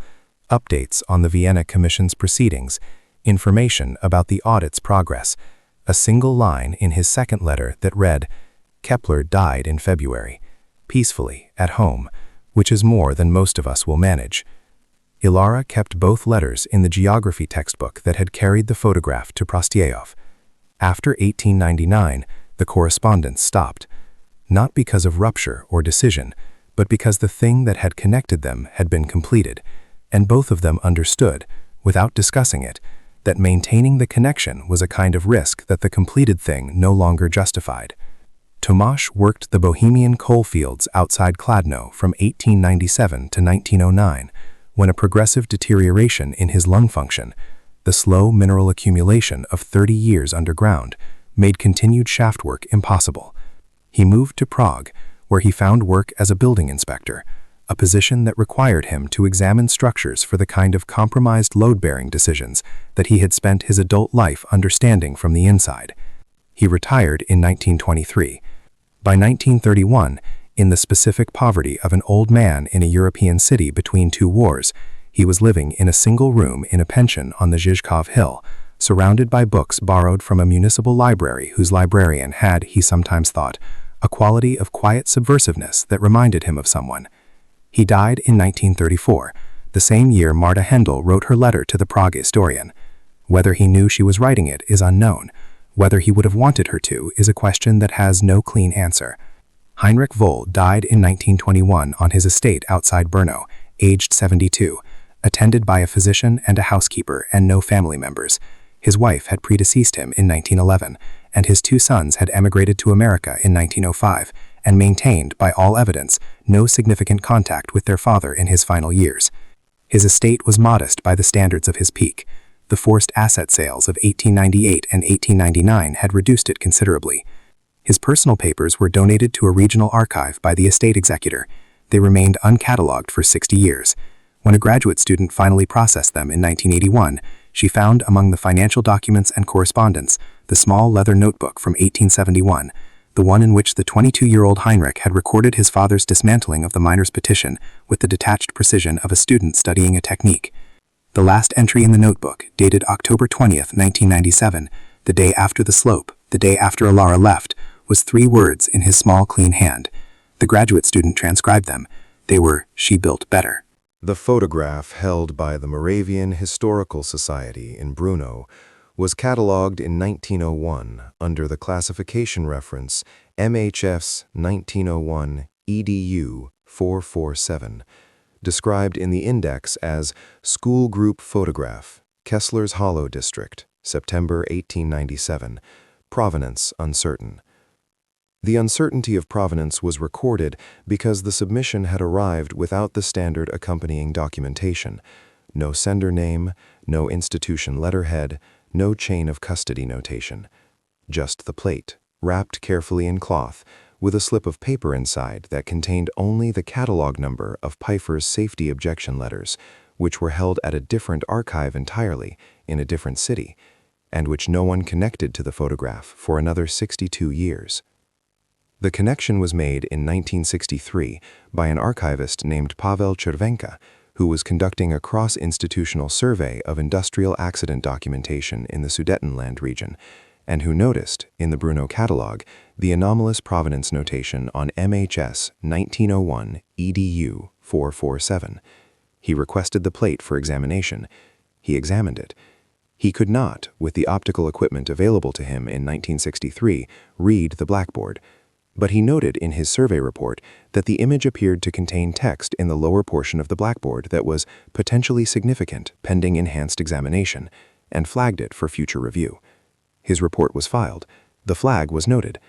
updates on the Vienna Commission's proceedings, information about the audit's progress, a single line in his second letter that read, "Kepler died in February, peacefully, at home, which is more than most of us will manage." Ilara kept both letters in the geography textbook that had carried the photograph to Prostieov. After 1899, the correspondence stopped, not because of rupture or decision, but because the thing that had connected them had been completed, and both of them understood, without discussing it, that maintaining the connection was a kind of risk that the completed thing no longer justified. Tomasz worked the Bohemian coal fields outside Kladno from 1897 to 1909, when a progressive deterioration in his lung function, the slow mineral accumulation of 30 years underground, made continued shaft work impossible. He moved to Prague, where he found work as a building inspector, a position that required him to examine structures for the kind of compromised load-bearing decisions that he had spent his adult life understanding from the inside. He retired in 1923. By 1931, in the specific poverty of an old man in a European city between 2 wars, he was living in a single room in a pension on the Zhizhkov Hill, surrounded by books borrowed from a municipal library whose librarian had, he sometimes thought, a quality of quiet subversiveness that reminded him of someone. He died in 1934, the same year Marta Hendel wrote her letter to the Prague historian. Whether he knew she was writing it is unknown. Whether he would have wanted her to is a question that has no clean answer. Heinrich Voll died in 1921 on his estate outside Brno, aged 72, attended by a physician and a housekeeper and no family members. His wife had predeceased him in 1911, and his 2 sons had emigrated to America in 1905 and maintained, by all evidence, no significant contact with their father in his final years. His estate was modest by the standards of his peak. The forced asset sales of 1898 and 1899 had reduced it considerably. His personal papers were donated to a regional archive by the estate executor. They remained uncatalogued for 60 years. When a graduate student finally processed them in 1981, she found among the financial documents and correspondence the small leather notebook from 1871, the one in which the 22-year-old Heinrich had recorded his father's dismantling of the miners' petition with the detached precision of a student studying a technique. The last entry in the notebook, dated October 20th, 1997, the day after the slope, the day after Ilara left, was 3 words in his small, clean hand. The graduate student transcribed them. They were, "She built better." The photograph held by the Moravian Historical Society in Brno was catalogued in 1901 under the classification reference MHS 1901 EDU 447, described in the index as School Group Photograph, Kessler's Hollow District, September 1897, provenance uncertain. The uncertainty of provenance was recorded because the submission had arrived without the standard accompanying documentation: no sender name, no institution letterhead, no chain of custody notation. Just the plate, wrapped carefully in cloth, with a slip of paper inside that contained only the catalog number of Pfeiffer's safety objection letters, which were held at a different archive entirely, in a different city, and which no one connected to the photograph for another 62 years. The connection was made in 1963 by an archivist named Pavel Chervenka, who was conducting a cross-institutional survey of industrial accident documentation in the Sudetenland region, and who noticed, in the Brno catalog, the anomalous provenance notation on MHS 1901 EDU 447. He requested the plate for examination. He examined it. He could not, with the optical equipment available to him in 1963, read the Blackboard, but he noted in his survey report that the image appeared to contain text in the lower portion of the Blackboard that was potentially significant pending enhanced examination, and flagged it for future review. His report was filed. The flag was noted.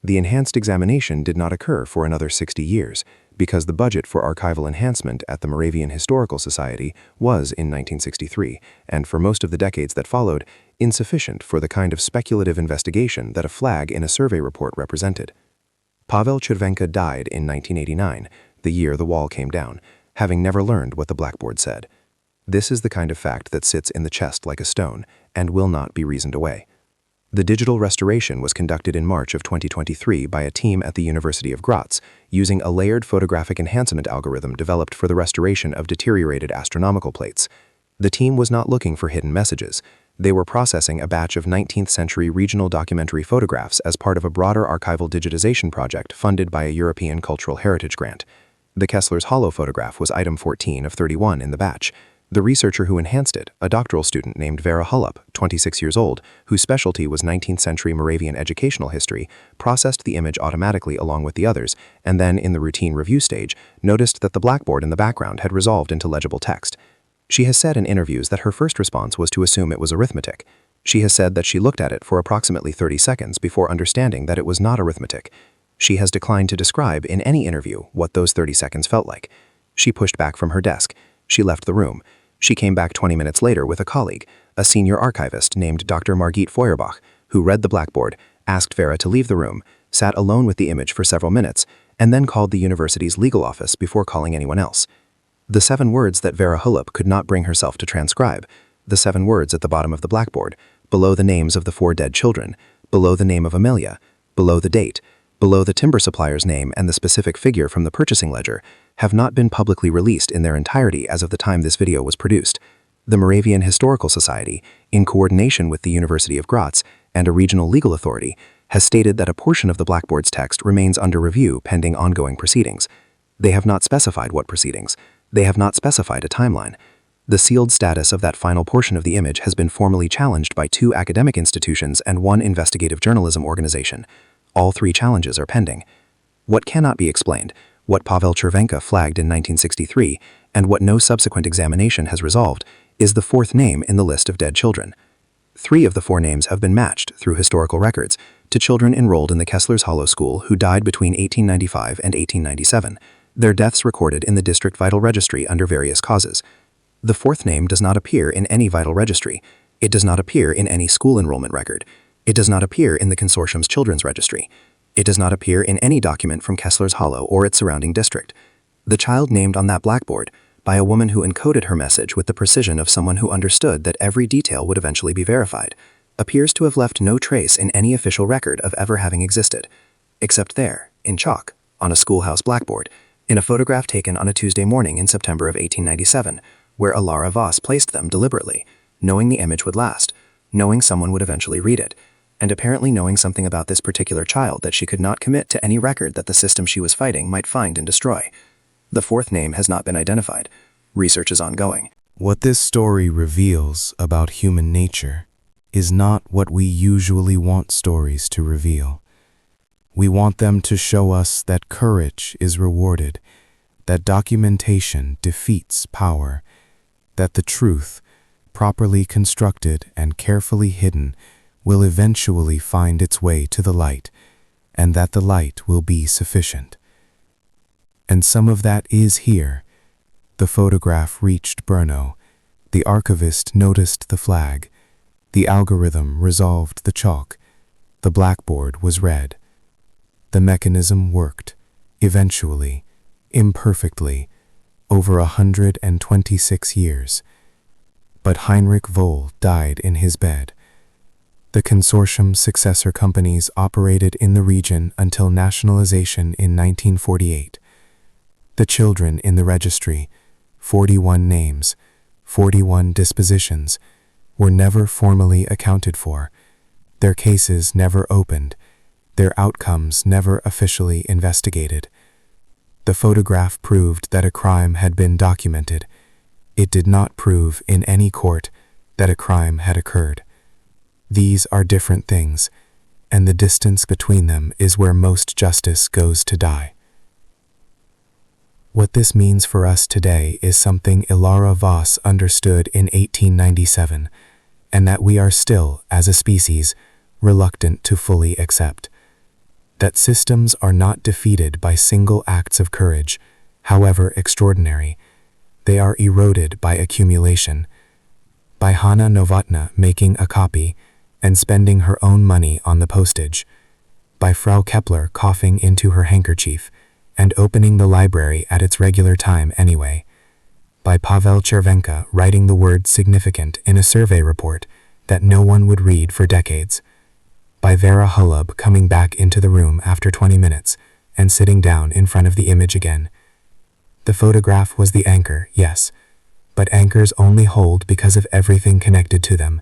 The enhanced examination did not occur for another 60 years, because the budget for archival enhancement at the Moravian Historical Society was in 1963, and for most of the decades that followed, insufficient for the kind of speculative investigation that a flag in a survey report represented. Pavel Chervenka died in 1989, the year the wall came down, having never learned what the Blackboard said. This is the kind of fact that sits in the chest like a stone and will not be reasoned away. The digital restoration was conducted in March of 2023 by a team at the University of Graz, using a layered photographic enhancement algorithm developed for the restoration of deteriorated astronomical plates. The team was not looking for hidden messages. They were processing a batch of 19th-century regional documentary photographs as part of a broader archival digitization project funded by a European Cultural Heritage Grant. The Kessler's Hollow photograph was item 14 of 31 in the batch. The researcher who enhanced it, a doctoral student named Vera Hullup, 26 years old, whose specialty was 19th-century Moravian educational history, processed the image automatically along with the others, and then, in the routine review stage, noticed that the Blackboard in the background had resolved into legible text. She has said in interviews that her first response was to assume it was arithmetic. She has said that she looked at it for approximately 30 seconds before understanding that it was not arithmetic. She has declined to describe in any interview what those 30 seconds felt like. She pushed back from her desk. She left the room. She came back 20 minutes later with a colleague, a senior archivist named Dr. Margit Feuerbach, who read the Blackboard, asked Vera to leave the room, sat alone with the image for several minutes, and then called the university's legal office before calling anyone else. The 7 words that Vera Hullup could not bring herself to transcribe, the 7 words at the bottom of the Blackboard, below the names of the 4 dead children, below the name of Amelia, below the date, below the timber supplier's name and the specific figure from the purchasing ledger, have not been publicly released in their entirety as of the time this video was produced. The Moravian Historical Society, in coordination with the University of Graz and a regional legal authority, has stated that a portion of the Blackboard's text remains under review pending ongoing proceedings. They have not specified what proceedings. They have not specified a timeline. The sealed status of that final portion of the image has been formally challenged by 2 academic institutions and 1 investigative journalism organization. All 3 challenges are pending. What cannot be explained, what Pavel Chervenka flagged in 1963, and what no subsequent examination has resolved, is the 4th name in the list of dead children. 3 of the 4 names have been matched, through historical records, to children enrolled in the Kessler's Hollow School who died between 1895 and 1897. Their deaths recorded in the district vital registry under various causes. The 4th name does not appear in any vital registry. It does not appear in any school enrollment record. It does not appear in the consortium's children's registry. It does not appear in any document from Kessler's Hollow or its surrounding district. The child named on that blackboard, by a woman who encoded her message with the precision of someone who understood that every detail would eventually be verified, appears to have left no trace in any official record of ever having existed, except there, in chalk, on a schoolhouse blackboard, in a photograph taken on a Tuesday morning in September of 1897, where Alara Voss placed them deliberately, knowing the image would last, knowing someone would eventually read it, and apparently knowing something about this particular child that she could not commit to any record that the system she was fighting might find and destroy. The fourth name has not been identified. Research is ongoing. What this story reveals about human nature is not what we usually want stories to reveal. We want them to show us that courage is rewarded, that documentation defeats power, that the truth, properly constructed and carefully hidden, will eventually find its way to the light, and that the light will be sufficient. And some of that is here. The photograph reached Brno. The archivist noticed the flag. The algorithm resolved the chalk. The blackboard was read. The mechanism worked, eventually, imperfectly, over 126 years. But Heinrich Voll died in his bed. The consortium's successor companies operated in the region until nationalization in 1948. The children in the registry, 41 names, 41 dispositions, were never formally accounted for, their cases never opened, their outcomes never officially investigated. The photograph proved that a crime had been documented. It did not prove in any court that a crime had occurred. These are different things, and the distance between them is where most justice goes to die. What this means for us today is something Alara Voss understood in 1897, and that we are still, as a species, reluctant to fully accept. That systems are not defeated by single acts of courage, however extraordinary. They are eroded by accumulation. By Hanna Novotna making a copy and spending her own money on the postage. By Frau Kepler coughing into her handkerchief and opening the library at its regular time anyway. By Pavel Chervenka writing the word significant in a survey report that no one would read for decades. By Vera Hullub coming back into the room after 20 minutes and sitting down in front of the image again. The photograph was the anchor, yes, but anchors only hold because of everything connected to them,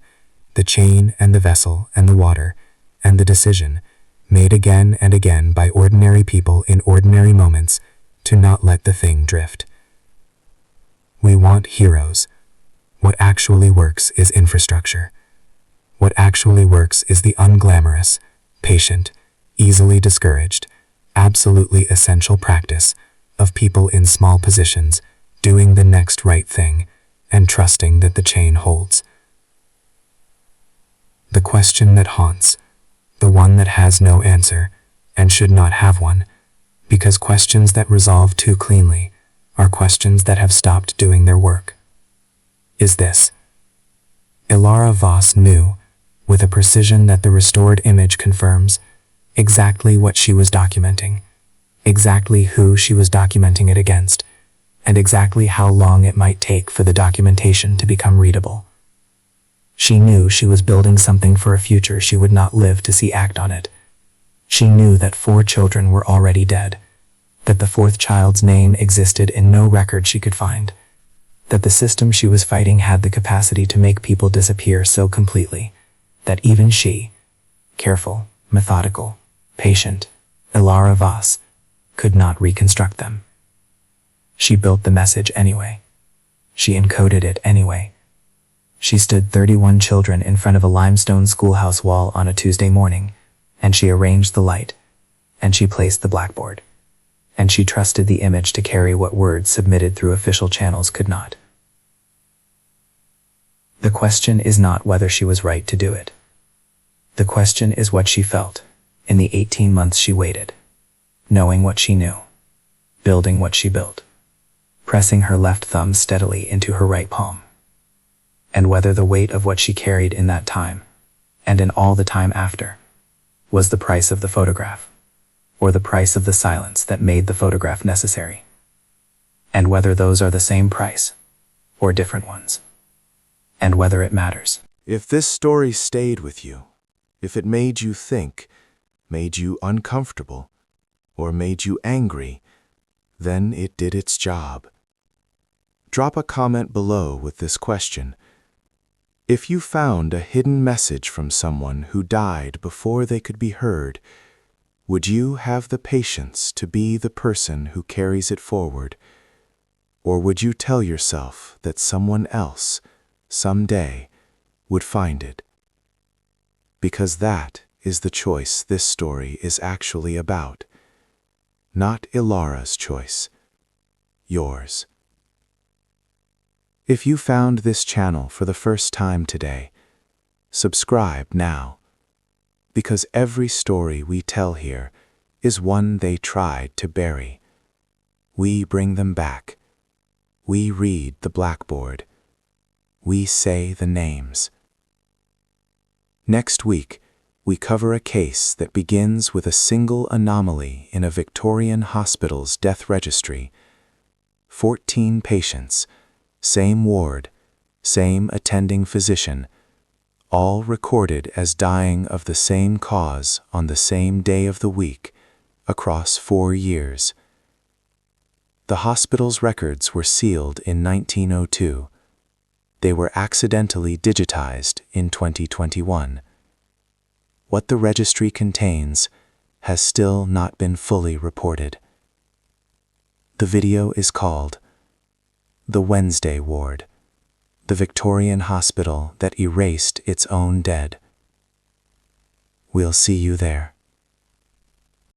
the chain and the vessel and the water, and the decision, made again and again by ordinary people in ordinary moments, to not let the thing drift. We want heroes. What actually works is infrastructure. What actually works is the unglamorous, patient, easily discouraged, absolutely essential practice of people in small positions doing the next right thing and trusting that the chain holds. The question that haunts, the one that has no answer and should not have one, because questions that resolve too cleanly are questions that have stopped doing their work, is this. Alara Voss knew, with a precision that the restored image confirms, exactly what she was documenting, exactly who she was documenting it against, and exactly how long it might take for the documentation to become readable. She knew she was building something for a future she would not live to see act on it. She knew that 4 children were already dead, that the 4th child's name existed in no record she could find, that the system she was fighting had the capacity to make people disappear so completely, that even she, careful, methodical, patient, Alara Voss, could not reconstruct them. She built the message anyway. She encoded it anyway. She stood 31 children in front of a limestone schoolhouse wall on a Tuesday morning, and she arranged the light, and she placed the blackboard, and she trusted the image to carry what words submitted through official channels could not. The question is not whether she was right to do it. The question is what she felt in the 18 months she waited, knowing what she knew, building what she built, pressing her left thumb steadily into her right palm. and whether the weight of what she carried in that time, and in all the time after, was the price of the photograph, or the price of the silence that made the photograph necessary, and whether those are the same price, or different ones, and whether it matters. If this story stayed with you, if it made you think, made you uncomfortable, or made you angry, then it did its job. Drop a comment below with this question. If you found a hidden message from someone who died before they could be heard, would you have the patience to be the person who carries it forward? Or would you tell yourself that someone else, someday, would find it? Because that is the choice this story is actually about. Not Ilara's choice, yours. If you found this channel for the first time today, subscribe now, because every story we tell here is one they tried to bury. We bring them back. We read the Blackboard. We say the names. Next week, we cover a case that begins with a single anomaly in a Victorian hospital's death registry. 14 patients, same ward, same attending physician, all recorded as dying of the same cause on the same day of the week, across 4 years. The hospital's records were sealed in 1902. They were accidentally digitized in 2021. What the registry contains has still not been fully reported. The video is called The Wednesday Ward, the Victorian hospital that erased its own dead. We'll see you there.